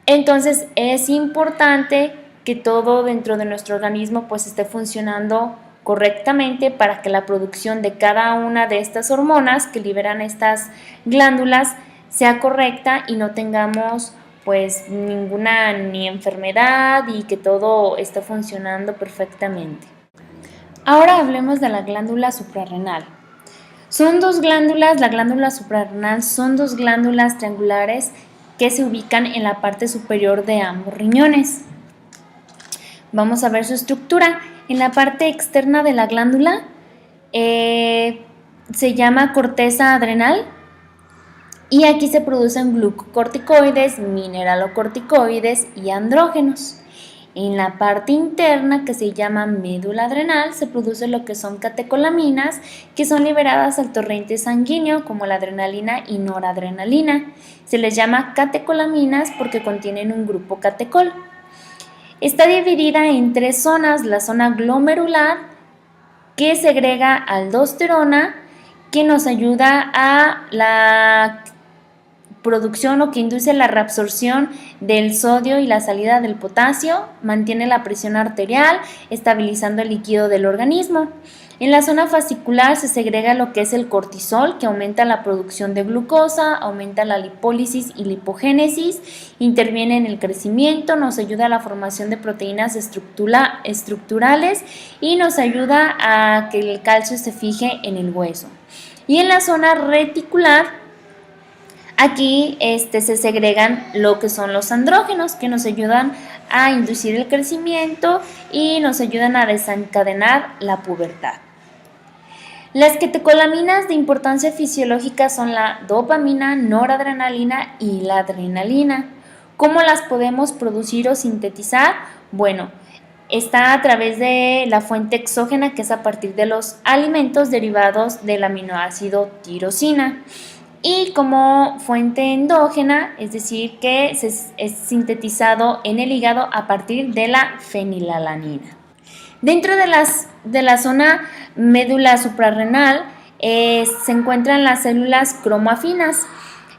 Entonces es importante que todo dentro de nuestro organismo pues esté funcionando correctamente para que la producción de cada una de estas hormonas que liberan estas glándulas sea correcta y no tengamos pues ninguna enfermedad, y que todo esté funcionando perfectamente. Ahora hablemos de la glándula suprarrenal. Son dos glándulas, la glándula suprarrenal son dos glándulas triangulares que se ubican en la parte superior de ambos riñones. Vamos a ver su estructura. En la parte externa de la glándula se llama corteza adrenal, y aquí se producen glucocorticoides, mineralocorticoides y andrógenos. En la parte interna, que se llama médula adrenal, se produce lo que son catecolaminas, que son liberadas al torrente sanguíneo, como la adrenalina y noradrenalina. Se les llama catecolaminas porque contienen un grupo catecol. Está dividida en tres zonas: la zona glomerular, que segrega aldosterona, que nos ayuda a la producción o que induce la reabsorción del sodio y la salida del potasio, mantiene la presión arterial, estabilizando el líquido del organismo. En la zona fascicular se segrega lo que es el cortisol, que aumenta la producción de glucosa, aumenta la lipólisis y lipogénesis, interviene en el crecimiento, nos ayuda a la formación de proteínas estructurales y nos ayuda a que el calcio se fije en el hueso. Y en la zona reticular, aquí se segregan lo que son los andrógenos, que nos ayudan a inducir el crecimiento y nos ayudan a desencadenar la pubertad. Las catecolaminas de importancia fisiológica son la dopamina, noradrenalina y la adrenalina. ¿Cómo las podemos producir o sintetizar? Bueno, está a través de la fuente exógena, que es a partir de los alimentos derivados del aminoácido tirosina. Y como fuente endógena, es decir, que es sintetizado en el hígado a partir de la fenilalanina. Dentro de la zona médula suprarrenal se encuentran las células cromoafinas.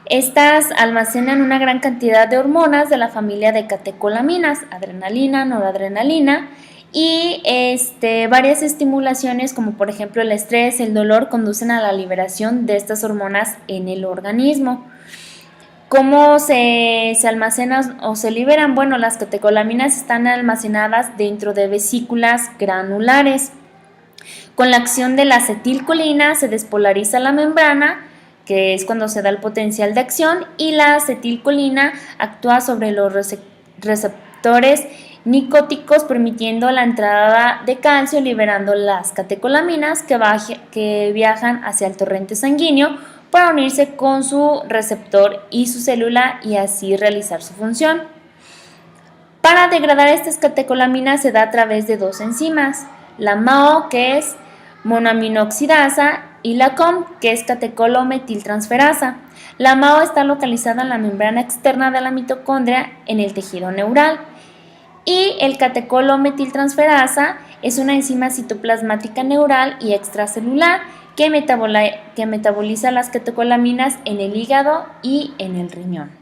Estas almacenan una gran cantidad de hormonas de la familia de catecolaminas, adrenalina, noradrenalina, y varias estimulaciones, como por ejemplo el estrés, el dolor, conducen a la liberación de estas hormonas en el organismo. ¿Cómo se almacenan o se liberan? Bueno, las catecolaminas están almacenadas dentro de vesículas granulares. Con la acción de la acetilcolina se despolariza la membrana, que es cuando se da el potencial de acción, y la acetilcolina actúa sobre los receptores nicóticos, permitiendo la entrada de calcio, liberando las catecolaminas que viajan hacia el torrente sanguíneo para unirse con su receptor y su célula y así realizar su función. Para degradar estas catecolaminas se da a través de dos enzimas, la MAO, que es monoaminoxidasa, y la COM, que es catecolometiltransferasa. La MAO está localizada en la membrana externa de la mitocondria en el tejido neural. Y el catecolometiltransferasa es una enzima citoplasmática neural y extracelular que metaboliza las catecolaminas en el hígado y en el riñón.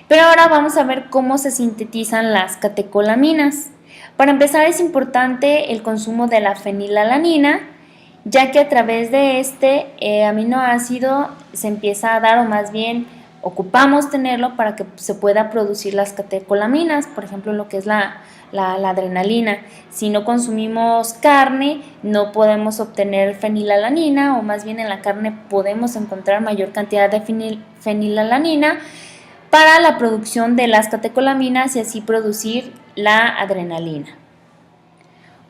Pero ahora vamos a ver cómo se sintetizan las catecolaminas. Para empezar, es importante el consumo de la fenilalanina, ya que a través de este aminoácido se empieza a dar, o más bien ocupamos tenerlo para que se pueda producir las catecolaminas, por ejemplo, lo que es la adrenalina. Si no consumimos carne, no podemos obtener fenilalanina, o más bien en la carne podemos encontrar mayor cantidad de fenilalanina para la producción de las catecolaminas y así producir la adrenalina.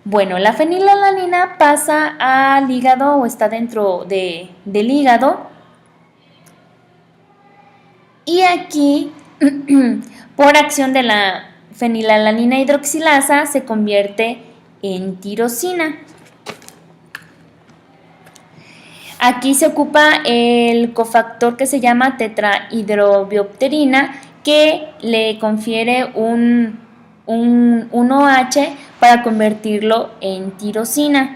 Bueno, la fenilalanina pasa al hígado o está dentro del hígado. Y aquí, por acción de la fenilalanina hidroxilasa, se convierte en tirosina. Aquí se ocupa el cofactor que se llama tetrahidrobiopterina, que le confiere un OH para convertirlo en tirosina.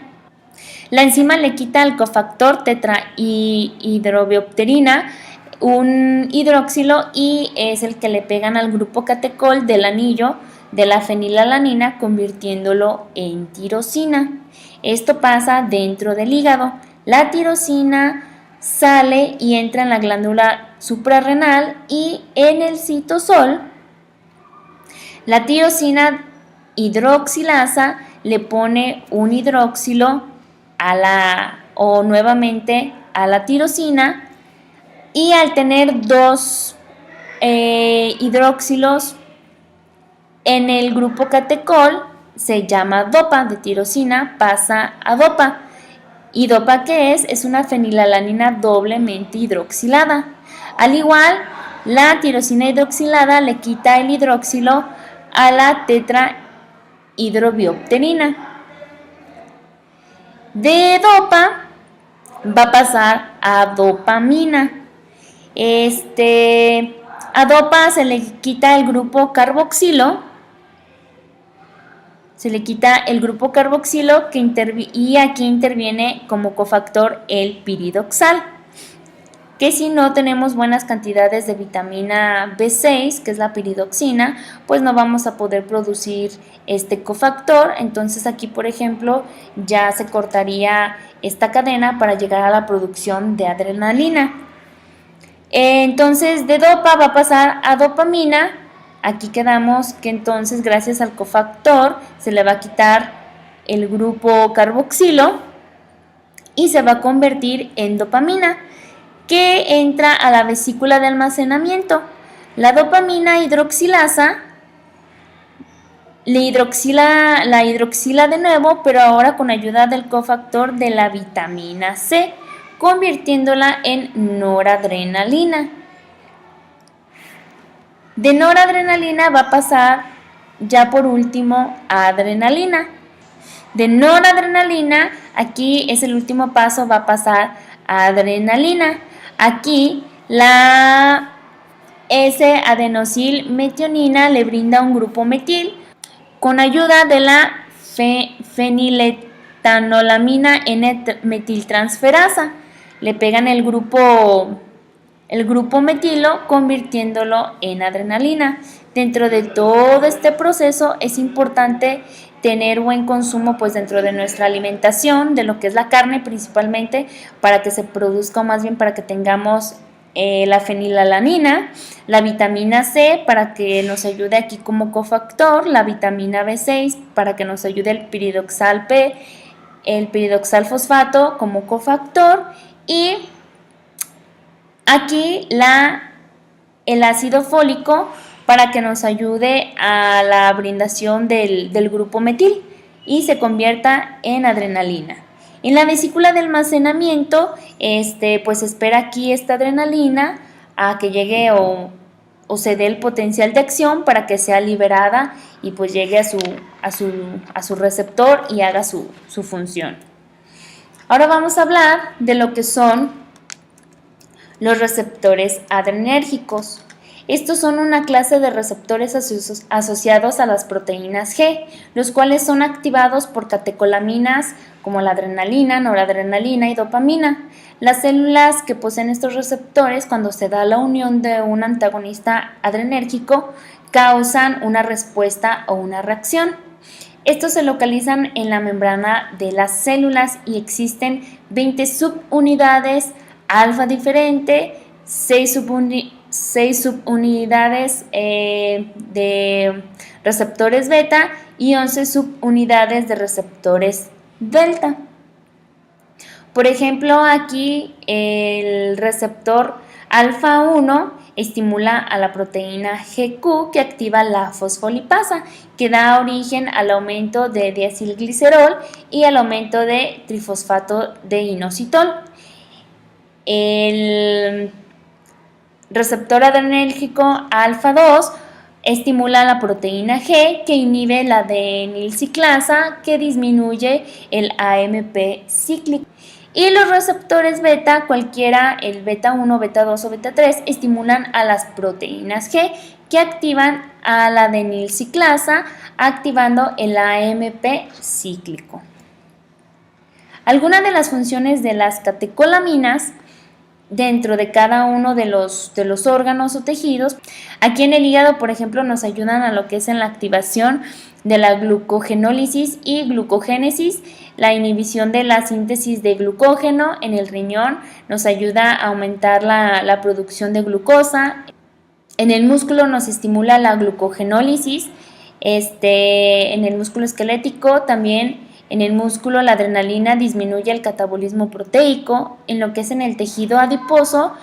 La enzima le quita al cofactor tetrahidrobiopterina un hidroxilo y es el que le pegan al grupo catecol del anillo de la fenilalanina, convirtiéndolo en tirosina. Esto pasa dentro del hígado. La tirosina sale y entra en la glándula suprarrenal y en el citosol. La tirosina hidroxilasa le pone un hidroxilo nuevamente a la tirosina, y al tener dos hidroxilos en el grupo catecol se llama dopa. De tirosina pasa a dopa. ¿Y dopa qué es? Es una fenilalanina doblemente hidroxilada. Al igual, la tirosina hidroxilada le quita el hidroxilo a la tetrahidrobiopterina. De dopa va a pasar a dopamina. A dopa se le quita el grupo carboxilo. Y aquí interviene como cofactor el piridoxal, que si no tenemos buenas cantidades de vitamina B6, que es la piridoxina, pues no vamos a poder producir este cofactor. Entonces aquí, por ejemplo, ya se cortaría esta cadena para llegar a la producción de adrenalina. Entonces de dopa va a pasar a dopamina. Aquí quedamos que entonces gracias al cofactor se le va a quitar el grupo carboxilo y se va a convertir en dopamina, que entra a la vesícula de almacenamiento. La dopamina hidroxilasa la hidroxila de nuevo, pero ahora con ayuda del cofactor de la vitamina C, convirtiéndola en noradrenalina. De noradrenalina va a pasar ya por último a adrenalina. De noradrenalina, aquí es el último paso, va a pasar a adrenalina. Aquí la S-adenosilmetionina le brinda un grupo metil con ayuda de la feniletolamina N-metiltransferasa. Le pegan el grupo metilo, convirtiéndolo en adrenalina. Dentro de todo este proceso es importante tener buen consumo pues dentro de nuestra alimentación, de lo que es la carne principalmente, para que se produzca, o más bien para que tengamos la fenilalanina, la vitamina C para que nos ayude aquí como cofactor, la vitamina B6 para que nos ayude el piridoxal P, el piridoxal fosfato como cofactor, y aquí el ácido fólico para que nos ayude a la brindación del grupo metil y se convierta en adrenalina. En la vesícula de almacenamiento, pues espera aquí esta adrenalina a que llegue o se dé el potencial de acción para que sea liberada y pues llegue a su receptor y haga su función. Ahora vamos a hablar de lo que son los receptores adrenérgicos. Estos son una clase de receptores asociados a las proteínas G, los cuales son activados por catecolaminas como la adrenalina, noradrenalina y dopamina. Las células que poseen estos receptores, cuando se da la unión de un antagonista adrenérgico, causan una respuesta o una reacción. Estos se localizan en la membrana de las células y existen 20 subunidades alfa diferente, 6 subunidades de receptores beta y 11 subunidades de receptores delta. Por ejemplo, aquí el receptor alfa 1 estimula a la proteína GQ que activa la fosfolipasa, que da origen al aumento de diacilglicerol y al aumento de trifosfato de inositol. El receptor adrenérgico alfa 2 estimula la proteína G que inhibe la adenilciclasa que disminuye el AMP cíclico. Y los receptores beta, cualquiera, el beta 1, beta 2 o beta 3, estimulan a las proteínas G que activan a la adenilciclasa activando el AMP cíclico. Algunas de las funciones de las catecolaminas dentro de cada uno de los órganos o tejidos. Aquí en el hígado, por ejemplo, nos ayudan a lo que es en la activación de la glucogenólisis y glucogénesis, la inhibición de la síntesis de glucógeno. En el riñón nos ayuda a aumentar la producción de glucosa. En el músculo nos estimula la glucogenólisis. En el músculo esquelético también. En el músculo la adrenalina disminuye el catabolismo proteico. En lo que es en el tejido adiposo,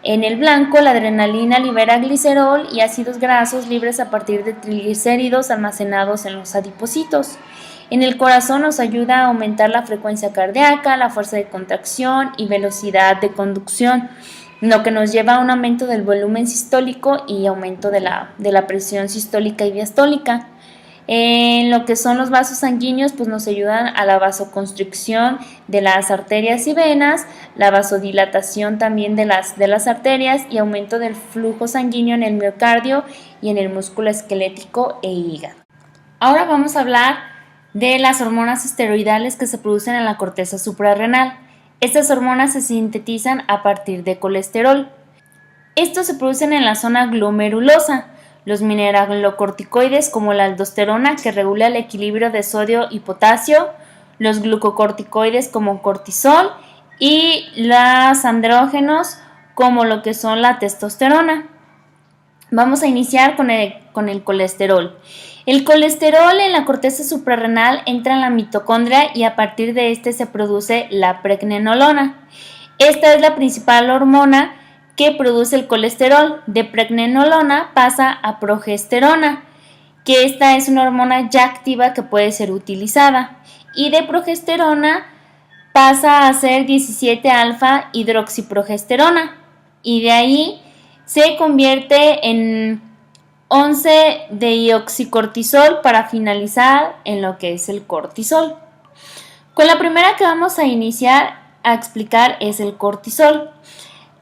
en el blanco la adrenalina libera glicerol y ácidos grasos libres a partir de triglicéridos almacenados en los adipocitos. En el corazón nos ayuda a aumentar la frecuencia cardíaca, la fuerza de contracción y velocidad de conducción, lo que nos lleva a un aumento del volumen sistólico y aumento de la presión sistólica y diastólica. En lo que son los vasos sanguíneos, pues nos ayudan a la vasoconstricción de las arterias y venas, la vasodilatación también de las arterias y aumento del flujo sanguíneo en el miocardio y en el músculo esquelético e hígado. Ahora vamos a hablar de las hormonas esteroidales que se producen en la corteza suprarrenal. Estas hormonas se sintetizan a partir de colesterol. Estos se producen en la zona glomerulosa. Los mineralocorticoides como la aldosterona, que regula el equilibrio de sodio y potasio, los glucocorticoides como cortisol y los andrógenos como lo que son la testosterona. Vamos a iniciar con el colesterol. El colesterol en la corteza suprarrenal entra en la mitocondria y a partir de este se produce la pregnenolona. Esta es la principal hormona que produce el colesterol. De pregnenolona pasa a progesterona, que esta es una hormona ya activa que puede ser utilizada, y de progesterona pasa a ser 17-alfa hidroxiprogesterona, y de ahí se convierte en 11-deoxicortisol para finalizar en lo que es el cortisol. Con la primera que vamos a iniciar a explicar es el cortisol.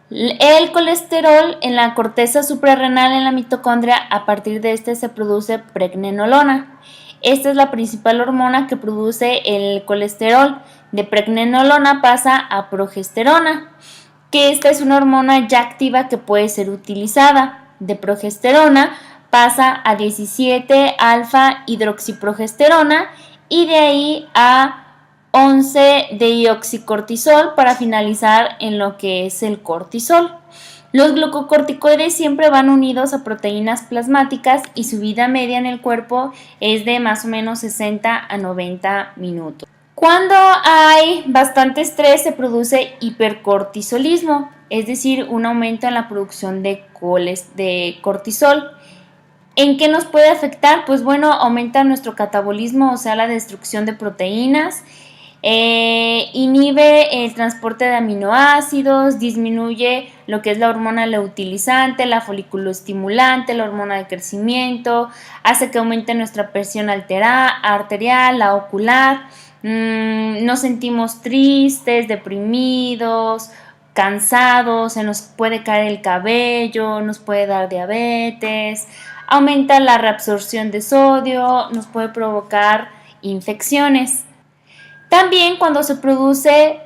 El colesterol en la corteza suprarrenal en la mitocondria, a partir de este se produce pregnenolona. Esta es la principal hormona que produce el colesterol. De pregnenolona pasa a progesterona, que esta es una hormona ya activa que puede ser utilizada. De progesterona pasa a 17-alfa hidroxiprogesterona y de ahí a 11-deoxicortisol para finalizar en lo que es el cortisol. Los glucocorticoides siempre van unidos a proteínas plasmáticas y su vida media en el cuerpo es de más o menos 60 a 90 minutos. Cuando hay bastante estrés se produce hipercortisolismo, es decir, un aumento en la producción de cortisol. ¿En qué nos puede afectar? Pues bueno, aumenta nuestro catabolismo, o sea, la destrucción de proteínas. Inhibe el transporte de aminoácidos, disminuye lo que es la hormona luteinizante, la foliculoestimulante, la hormona de crecimiento, hace que aumente nuestra presión arterial, la ocular, nos sentimos tristes, deprimidos, cansados, se nos puede caer el cabello, nos puede dar diabetes, aumenta la reabsorción de sodio, nos puede provocar infecciones. También cuando se produce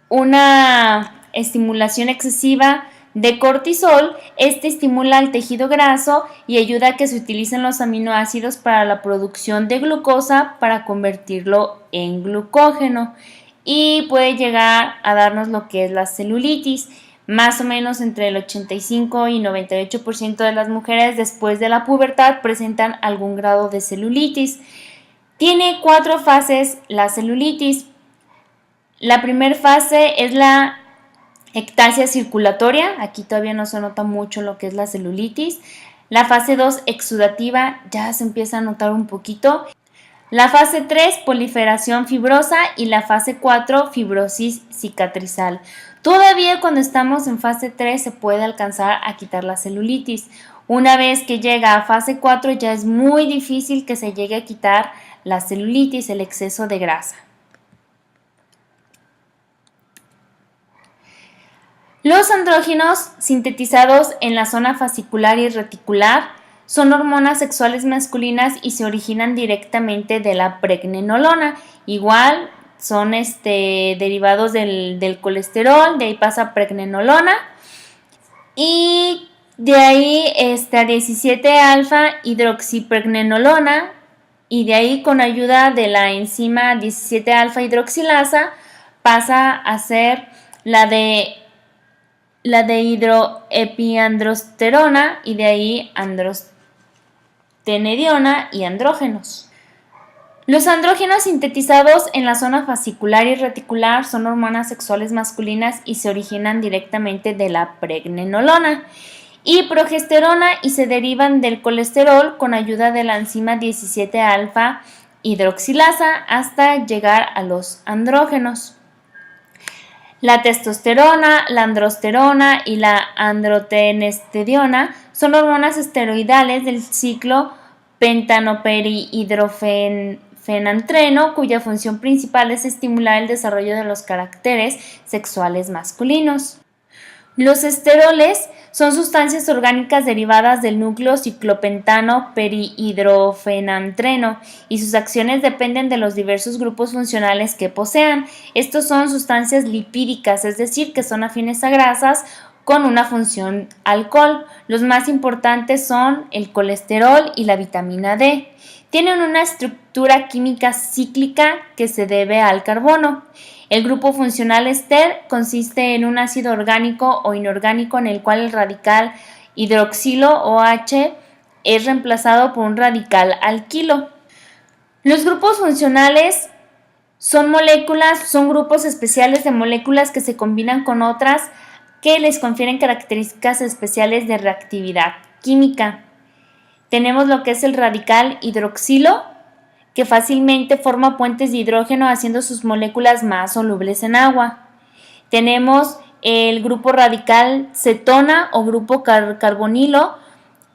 una estimulación excesiva de cortisol, este estimula el tejido graso y ayuda a que se utilicen los aminoácidos para la producción de glucosa para convertirlo en glucógeno y puede llegar a darnos lo que es la celulitis. Más o menos entre el 85 y 98% de las mujeres después de la pubertad presentan algún grado de celulitis. Tiene 4 fases la celulitis. La primera fase es la ectasia circulatoria, aquí todavía no se nota mucho lo que es la celulitis. La fase 2, exudativa, ya se empieza a notar un poquito. La fase 3, proliferación fibrosa y la fase 4, fibrosis cicatrizal. Todavía cuando estamos en fase 3 se puede alcanzar a quitar la celulitis. Una vez que llega a fase 4 ya es muy difícil que se llegue a quitar la celulitis, el exceso de grasa. Los andrógenos sintetizados en la zona fascicular y reticular son hormonas sexuales masculinas y se originan directamente de la pregnenolona. Igual son derivados del colesterol, de ahí pasa pregnenolona y de ahí a 17 alfa hidroxipregnenolona y de ahí con ayuda de la enzima 17 alfa hidroxilasa pasa a ser la de hidroepiandrosterona y de ahí androstenediona y andrógenos. Los andrógenos sintetizados en la zona fascicular y reticular son hormonas sexuales masculinas y se originan directamente de la pregnenolona y progesterona y se derivan del colesterol con ayuda de la enzima 17 alfa hidroxilasa hasta llegar a los andrógenos. La testosterona, la androsterona y la androtenediona son hormonas esteroidales del ciclo pentanoperihidrofenantreno, cuya función principal es estimular el desarrollo de los caracteres sexuales masculinos. Los esteroles son sustancias orgánicas derivadas del núcleo ciclopentano perihidrofenantreno y sus acciones dependen de los diversos grupos funcionales que posean. Estos son sustancias lipídicas, es decir, que son afines a grasas con una función alcohol. Los más importantes son el colesterol y la vitamina D. Tienen una estructura química cíclica que se debe al carbono. El grupo funcional ester consiste en un ácido orgánico o inorgánico en el cual el radical hidroxilo OH es reemplazado por un radical alquilo. Los grupos funcionales son grupos especiales de moléculas que se combinan con otras que les confieren características especiales de reactividad química. Tenemos lo que es el radical hidroxilo, que fácilmente forma puentes de hidrógeno haciendo sus moléculas más solubles en agua. Tenemos el grupo radical cetona o grupo carbonilo.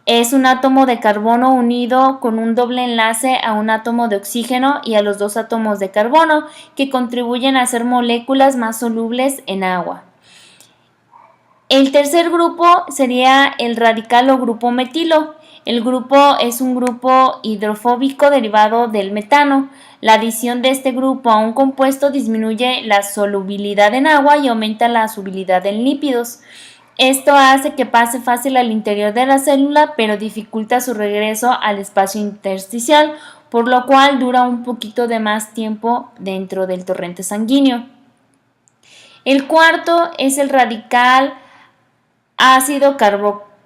Es un átomo de carbono unido con un doble enlace a un átomo de oxígeno y a los 2 átomos de carbono que contribuyen a hacer moléculas más solubles en agua. El tercer grupo sería el radical o grupo metilo. El grupo es un grupo hidrofóbico derivado del metano. La adición de este grupo a un compuesto disminuye la solubilidad en agua y aumenta la solubilidad en lípidos. Esto hace que pase fácil al interior de la célula, pero dificulta su regreso al espacio intersticial, por lo cual dura un poquito de más tiempo dentro del torrente sanguíneo. El cuarto es el radical ácido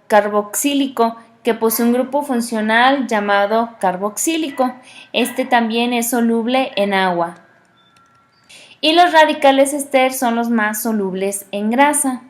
carboxílico, que posee un grupo funcional llamado carboxílico. Este también es soluble en agua. Y los radicales ester son los más solubles en grasa.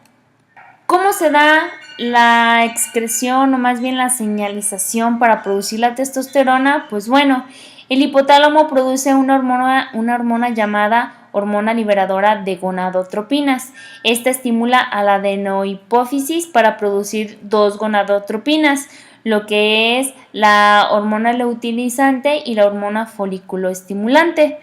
¿Cómo se da la excreción o más bien la señalización para producir la testosterona? Pues bueno, El hipotálamo produce una hormona llamada hormona liberadora de gonadotropinas. Esta estimula a la adenohipófisis para producir dos gonadotropinas, lo que es la hormona luteinizante y la hormona foliculoestimulante.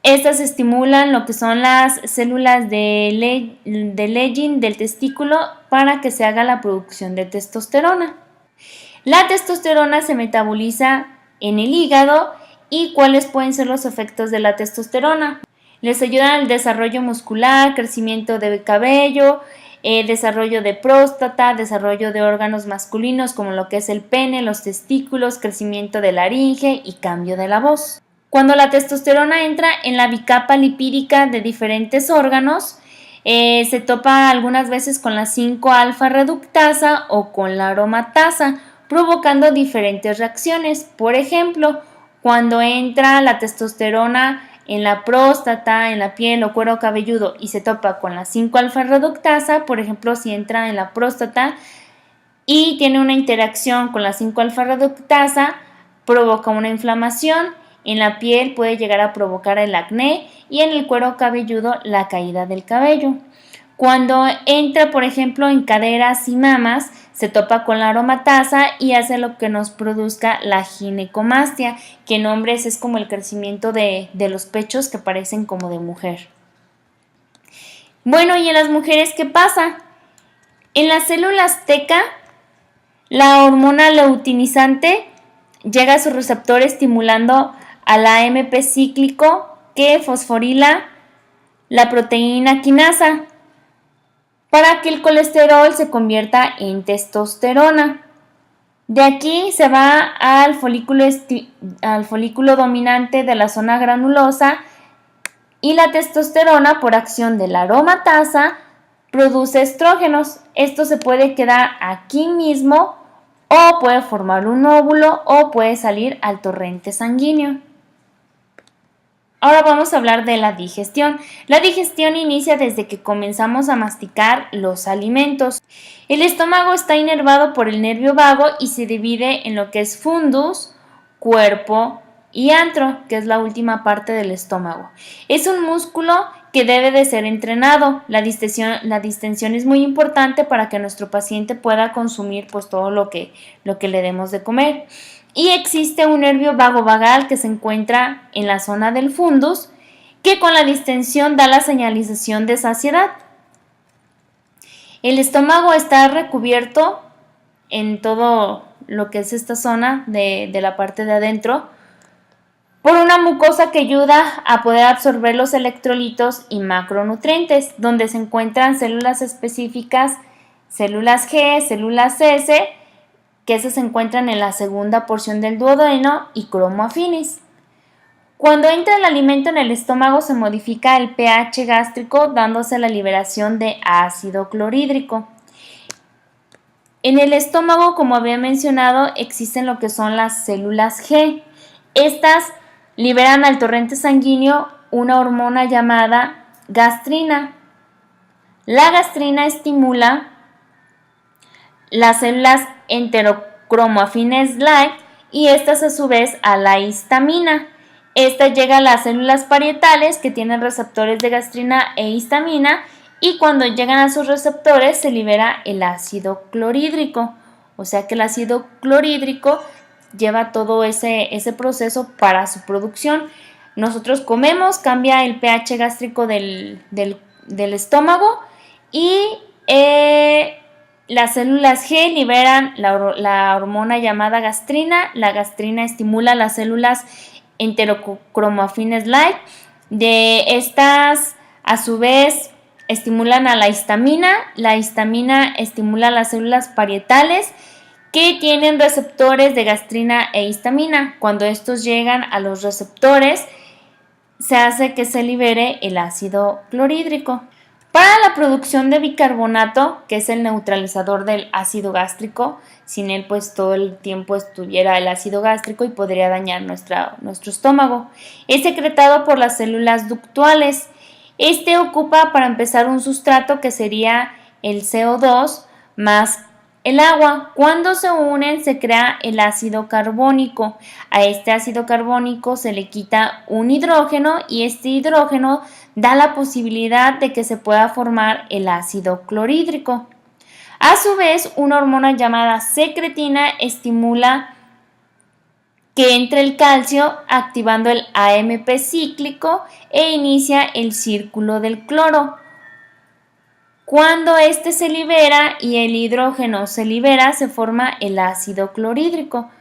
Estas estimulan lo que son las células de Leydig del testículo para que se haga la producción de testosterona. La testosterona se metaboliza en el hígado. ¿Y cuáles pueden ser los efectos de la testosterona? Les ayudan al desarrollo muscular, crecimiento de cabello, desarrollo de próstata, desarrollo de órganos masculinos como lo que es el pene, los testículos, crecimiento de laringe y cambio de la voz. Cuando la testosterona entra en la bicapa lipídica de diferentes órganos, se topa algunas veces con la 5-alfa reductasa o con la aromatasa, provocando diferentes reacciones. Por ejemplo, cuando entra la testosterona en la próstata, en la piel o cuero cabelludo y se topa con la 5-alfa reductasa, por ejemplo, si entra en la próstata y tiene una interacción con la 5-alfa reductasa, provoca una inflamación. En la piel puede llegar a provocar el acné y en el cuero cabelludo la caída del cabello. Cuando entra, por ejemplo, en caderas y mamas, se topa con la aromatasa y hace lo que nos produzca la ginecomastia, que en hombres es como el crecimiento de los pechos que parecen como de mujer. Bueno, ¿y en las mujeres qué pasa? En las células teca, la hormona luteinizante llega a su receptor estimulando al AMP cíclico que fosforila la proteína quinasa para que el colesterol se convierta en testosterona. De aquí se va al folículo dominante de la zona granulosa y la testosterona, por acción de la aromatasa, produce estrógenos. Esto se puede quedar aquí mismo o puede formar un óvulo o puede salir al torrente sanguíneo. Ahora vamos a hablar de la digestión. La digestión inicia desde que comenzamos a masticar los alimentos. El estómago está inervado por el nervio vago y se divide en lo que es fundus, cuerpo y antro, que es la última parte del estómago. Es un músculo que debe de ser entrenado. La distensión es muy importante para que nuestro paciente pueda consumir pues todo lo que le demos de comer. Y existe un nervio vagovagal que se encuentra en la zona del fundus, que con la distensión da la señalización de saciedad. El estómago está recubierto en todo lo que es esta zona de la parte de adentro por una mucosa que ayuda a poder absorber los electrolitos y macronutrientes, donde se encuentran células específicas, células G, células S, que esas se encuentran en la segunda porción del duodeno y cromo affinis. Cuando entra el alimento en el estómago se modifica el pH gástrico dándose la liberación de ácido clorhídrico. En el estómago, como había mencionado, existen lo que son las células G. Estas liberan al torrente sanguíneo una hormona llamada gastrina. La gastrina estimula las células enterocromoafines light y estas a su vez a la histamina. Esta llega a las células parietales que tienen receptores de gastrina e histamina y cuando llegan a sus receptores se libera el ácido clorhídrico. O sea que el ácido clorhídrico lleva todo ese proceso para su producción. Nosotros comemos, cambia el pH gástrico del estómago y las células G liberan la hormona llamada gastrina. La gastrina estimula las células enterocromoafines light. De estas, a su vez, estimulan a la histamina. La histamina estimula las células parietales que tienen receptores de gastrina e histamina. Cuando estos llegan a los receptores, se hace que se libere el ácido clorhídrico. Para la producción de bicarbonato, que es el neutralizador del ácido gástrico, sin él pues todo el tiempo estuviera el ácido gástrico y podría dañar nuestro estómago. Es secretado por las células ductuales. Este ocupa para empezar un sustrato que sería el CO2 más el agua. Cuando se unen se crea el ácido carbónico. A este ácido carbónico se le quita un hidrógeno y este hidrógeno da la posibilidad de que se pueda formar el ácido clorhídrico. A su vez, una hormona llamada secretina estimula que entre el calcio activando el AMP cíclico e inicia el círculo del cloro. Cuando este se libera y el hidrógeno se libera, se forma el ácido clorhídrico.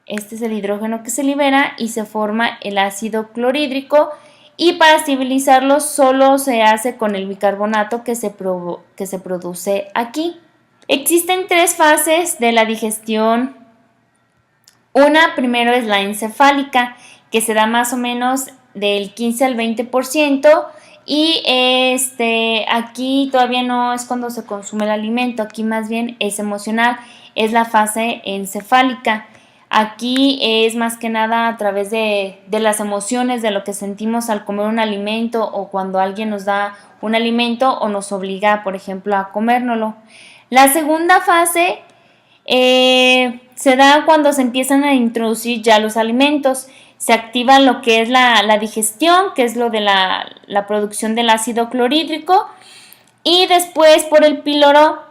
Este es el hidrógeno que se libera y se forma el ácido clorhídrico, y para estabilizarlo solo se hace con el bicarbonato que se produce aquí. Existen 3 fases de la digestión. Una primero es la encefálica, que se da más o menos del 15 al 20%, y aquí todavía no es cuando se consume el alimento, aquí más bien es emocional, es la fase encefálica. Aquí es más que nada a través de las emociones, de lo que sentimos al comer un alimento o cuando alguien nos da un alimento o nos obliga, por ejemplo, a comérnoslo. La segunda fase se da cuando se empiezan a introducir ya los alimentos. Se activa lo que es la digestión, que es lo de la producción del ácido clorhídrico, y después por el píloro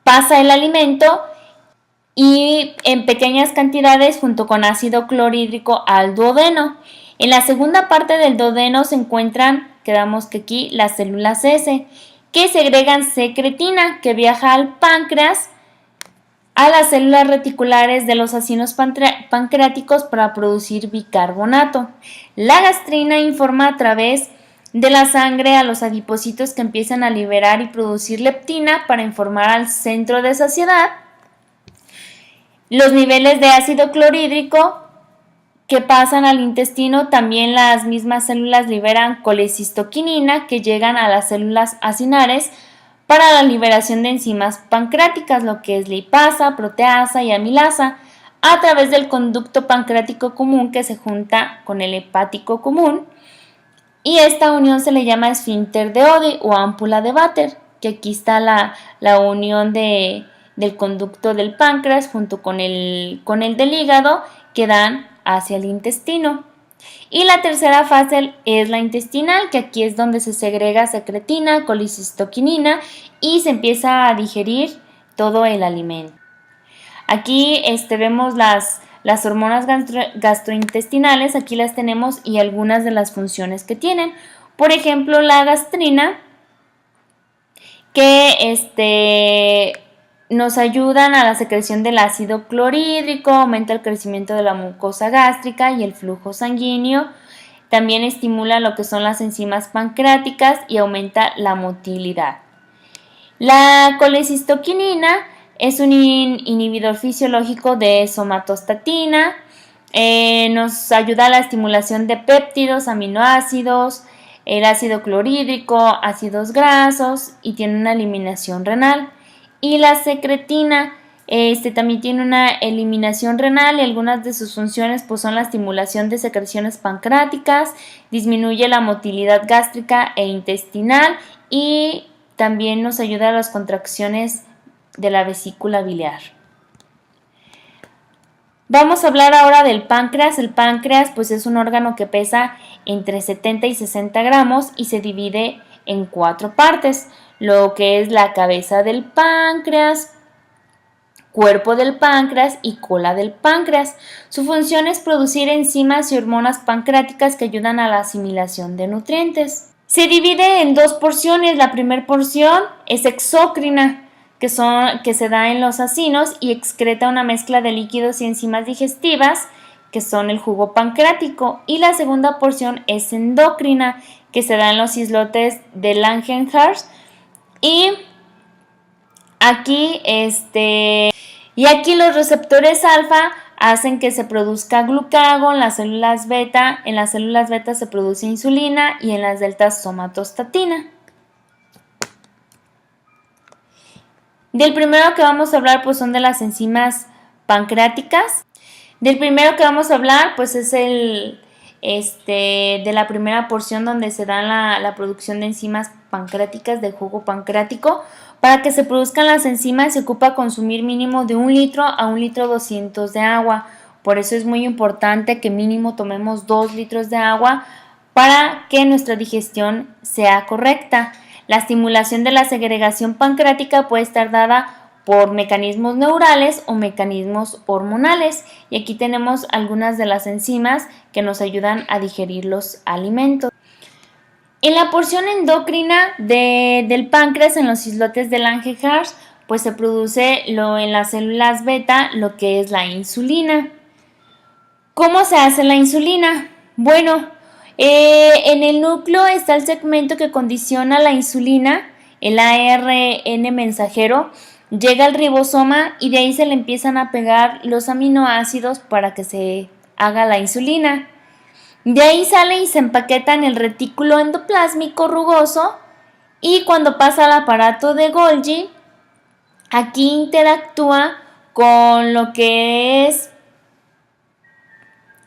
pasa el alimento y en pequeñas cantidades junto con ácido clorhídrico al duodeno. En la segunda parte del duodeno se encuentran, quedamos que aquí, las células S, que segregan secretina, que viaja al páncreas, a las células reticulares de los acinos pancreáticos para producir bicarbonato. La gastrina informa a través de la sangre a los adipocitos que empiezan a liberar y producir leptina para informar al centro de saciedad. Los niveles de ácido clorhídrico que pasan al intestino, también las mismas células liberan colecistoquinina que llegan a las células acinares para la liberación de enzimas pancreáticas, lo que es lipasa, proteasa y amilasa, a través del conducto pancreático común que se junta con el hepático común, y esta unión se le llama esfínter de Oddi o ámpula de Vater, que aquí está la unión del conducto del páncreas junto con el del hígado, que dan hacia el intestino. Y la tercera fase es la intestinal, que aquí es donde se segrega secretina, colicistoquinina y se empieza a digerir todo el alimento. Aquí vemos las hormonas gastrointestinales, aquí las tenemos y algunas de las funciones que tienen. Por ejemplo, la gastrina, que nos ayudan a la secreción del ácido clorhídrico, aumenta el crecimiento de la mucosa gástrica y el flujo sanguíneo. También estimula lo que son las enzimas pancreáticas y aumenta la motilidad. La colecistoquinina es un inhibidor fisiológico de somatostatina. Nos ayuda a la estimulación de péptidos, aminoácidos, el ácido clorhídrico, ácidos grasos, y tiene una eliminación renal. Y la secretina también tiene una eliminación renal, y algunas de sus funciones pues, son la estimulación de secreciones pancreáticas, disminuye la motilidad gástrica e intestinal y también nos ayuda a las contracciones de la vesícula biliar. Vamos a hablar ahora del páncreas. El páncreas pues, es un órgano que pesa entre 70 y 60 gramos y se divide en 4 partes. Lo que es la cabeza del páncreas, cuerpo del páncreas y cola del páncreas. Su función es producir enzimas y hormonas pancreáticas que ayudan a la asimilación de nutrientes. Se divide en 2 porciones. La primera porción es exócrina, que se da en los acinos y excreta una mezcla de líquidos y enzimas digestivas, que son el jugo pancreático. Y la segunda porción es endocrina, que se da en los islotes de Langerhans. Y aquí, los receptores alfa hacen que se produzca glucagón en las células beta. En las células beta se produce insulina y en las deltas somatostatina. Del primero que vamos a hablar pues son de las enzimas pancreáticas. Del primero que vamos a hablar pues es de la primera porción donde se da la producción de enzimas pancreáticas, del jugo pancreático, Para que se produzcan las enzimas se ocupa consumir mínimo de 1 litro a 1 litro 200 de agua. Por eso es muy importante que mínimo tomemos 2 litros de agua para que nuestra digestión sea correcta. La estimulación de la segregación pancreática puede estar dada por mecanismos neurales o mecanismos hormonales. Y aquí tenemos algunas de las enzimas que nos ayudan a digerir los alimentos. En la porción endocrina del páncreas, en los islotes de Langerhans, pues se produce en las células beta lo que es la insulina. ¿Cómo se hace la insulina? Bueno, en el núcleo está el segmento que condiciona la insulina, el ARN mensajero, llega al ribosoma y de ahí se le empiezan a pegar los aminoácidos para que se haga la insulina. De ahí sale y se empaqueta en el retículo endoplásmico rugoso y cuando pasa al aparato de Golgi, aquí interactúa con lo que es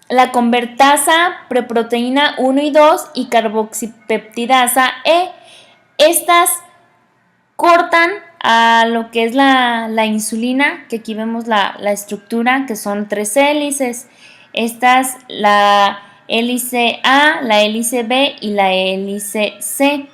la convertasa, preproteína 1 y 2 y carboxipeptidasa E. Estas cortan a lo que es la insulina, que aquí vemos la estructura, que son 3 hélices. Estas, la hélice A, la hélice B y la hélice C.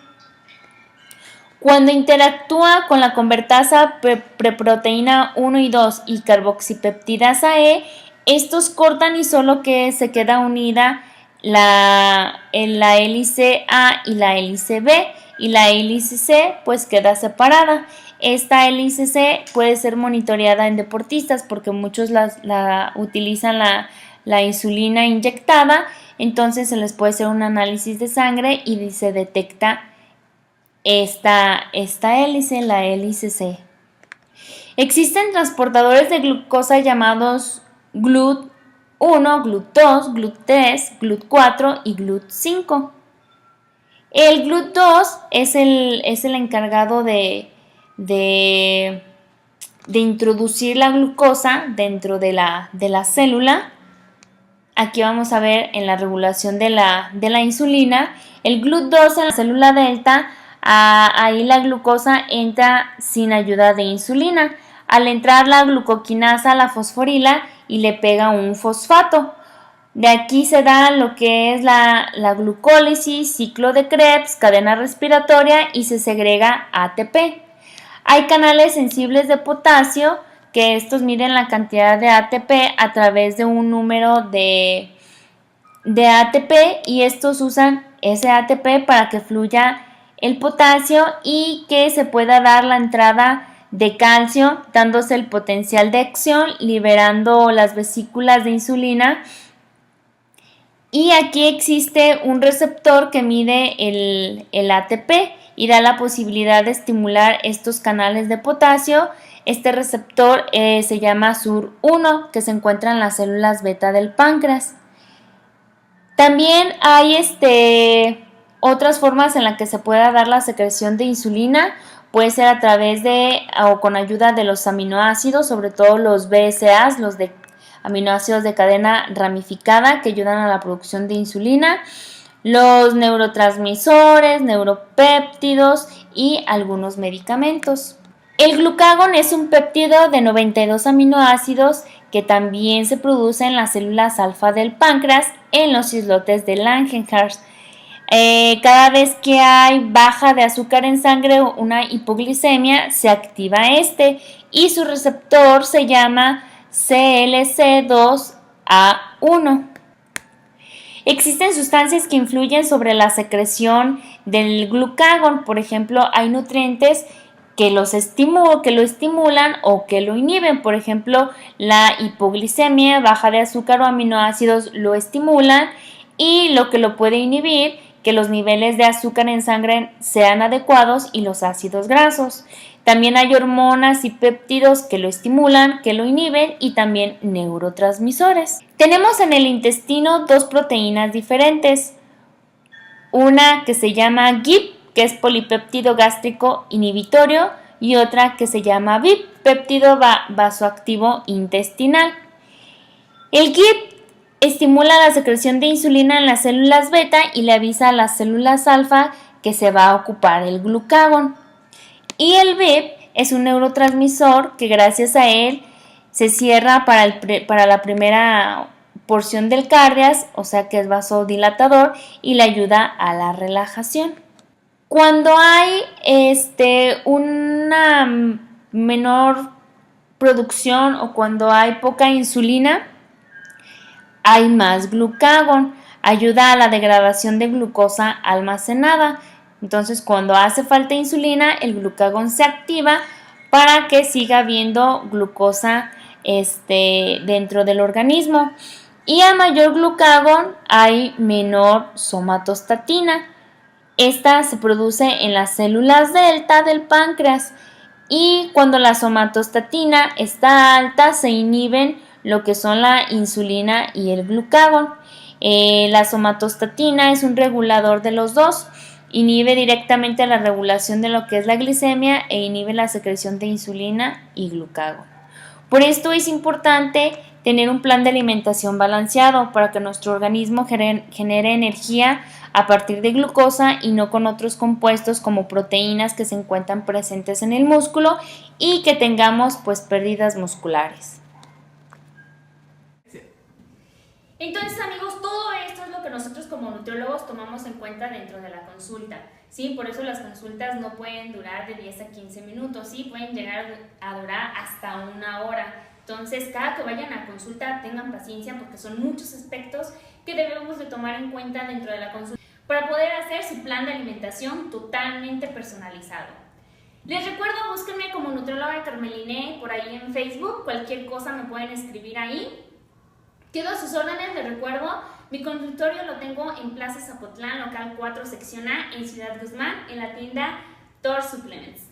Cuando interactúa con la convertasa preproteína 1 y 2 y carboxipeptidasa E, estos cortan y solo que se queda unida la hélice A y la hélice B, y la hélice C pues queda separada. Esta hélice C puede ser monitoreada en deportistas porque muchos utilizan la insulina inyectada, entonces se les puede hacer un análisis de sangre y se detecta esta hélice, la hélice C. Existen transportadores de glucosa llamados GLUT1, GLUT2, GLUT3, GLUT4 y GLUT5. El GLUT2 es el encargado de introducir la glucosa dentro de la célula. Aquí vamos a ver en la regulación de la insulina. El GLUT2 en la célula delta, ahí la glucosa entra sin ayuda de insulina. Al entrar la glucoquinasa la fosforila y le pega un fosfato. De aquí se da lo que es la glucólisis, ciclo de Krebs, cadena respiratoria y se segrega ATP. Hay canales sensibles de potasio que estos miden la cantidad de ATP a través de un número de ATP y estos usan ese ATP para que fluya el potasio y que se pueda dar la entrada de calcio, dándose el potencial de acción, liberando las vesículas de insulina. Y aquí existe un receptor que mide el ATP y da la posibilidad de estimular estos canales de potasio. Este receptor se llama SUR1, que se encuentra en las células beta del páncreas. También hay otras formas en las que se pueda dar la secreción de insulina. Puede ser a través o con ayuda de los aminoácidos, sobre todo los BSAs, los de aminoácidos de cadena ramificada que ayudan a la producción de insulina, los neurotransmisores, neuropéptidos y algunos medicamentos. El glucagón es un péptido de 92 aminoácidos que también se produce en las células alfa del páncreas en los islotes de Langerhans. Cada vez que hay baja de azúcar en sangre o una hipoglicemia, se activa y su receptor se llama CLC2A1. Existen sustancias que influyen sobre la secreción del glucagón. Por ejemplo, hay nutrientes que lo estimulan o que lo inhiben. Por ejemplo, la hipoglicemia, baja de azúcar o aminoácidos lo estimulan, y lo que lo puede inhibir, que los niveles de azúcar en sangre sean adecuados y los ácidos grasos. También hay hormonas y péptidos que lo estimulan, que lo inhiben, y también neurotransmisores. Tenemos en el intestino 2 proteínas diferentes. Una que se llama GIP, que es polipéptido gástrico inhibitorio, y otra que se llama VIP, péptido vasoactivo intestinal. El GIP estimula la secreción de insulina en las células beta y le avisa a las células alfa que se va a ocupar el glucagón. Y el VIP es un neurotransmisor que gracias a él se cierra para la primera porción del cardias, o sea que es vasodilatador y le ayuda a la relajación. Cuando hay una menor producción o cuando hay poca insulina, hay más glucagón, ayuda a la degradación de glucosa almacenada. Entonces, cuando hace falta insulina, el glucagón se activa para que siga habiendo glucosa dentro del organismo. Y a mayor glucagón hay menor somatostatina. Esta se produce en las células delta del páncreas y cuando la somatostatina está alta se inhiben lo que son la insulina y el glucagón. La somatostatina es un regulador de los dos, inhibe directamente la regulación de lo que es la glicemia e inhibe la secreción de insulina y glucagón. Por esto es importante tener un plan de alimentación balanceado para que nuestro organismo genere energía a partir de glucosa y no con otros compuestos como proteínas que se encuentran presentes en el músculo y que tengamos pues pérdidas musculares. Entonces, amigos, todo esto es lo que nosotros como nutriólogos tomamos en cuenta dentro de la consulta, ¿sí? Por eso las consultas no pueden durar de 10 a 15 minutos, ¿sí? Pueden llegar a durar hasta 1 hora. Entonces, cada que vayan a consulta tengan paciencia porque son muchos aspectos que debemos de tomar en cuenta dentro de la consulta para poder hacer su plan de alimentación totalmente personalizado. Les recuerdo, búsquenme como nutrióloga Carmeline por ahí en Facebook, cualquier cosa me pueden escribir ahí. Quedo a sus órdenes, les recuerdo, mi consultorio lo tengo en Plaza Zapotlán, local 4, sección A, en Ciudad Guzmán, en la tienda Thor Supplements.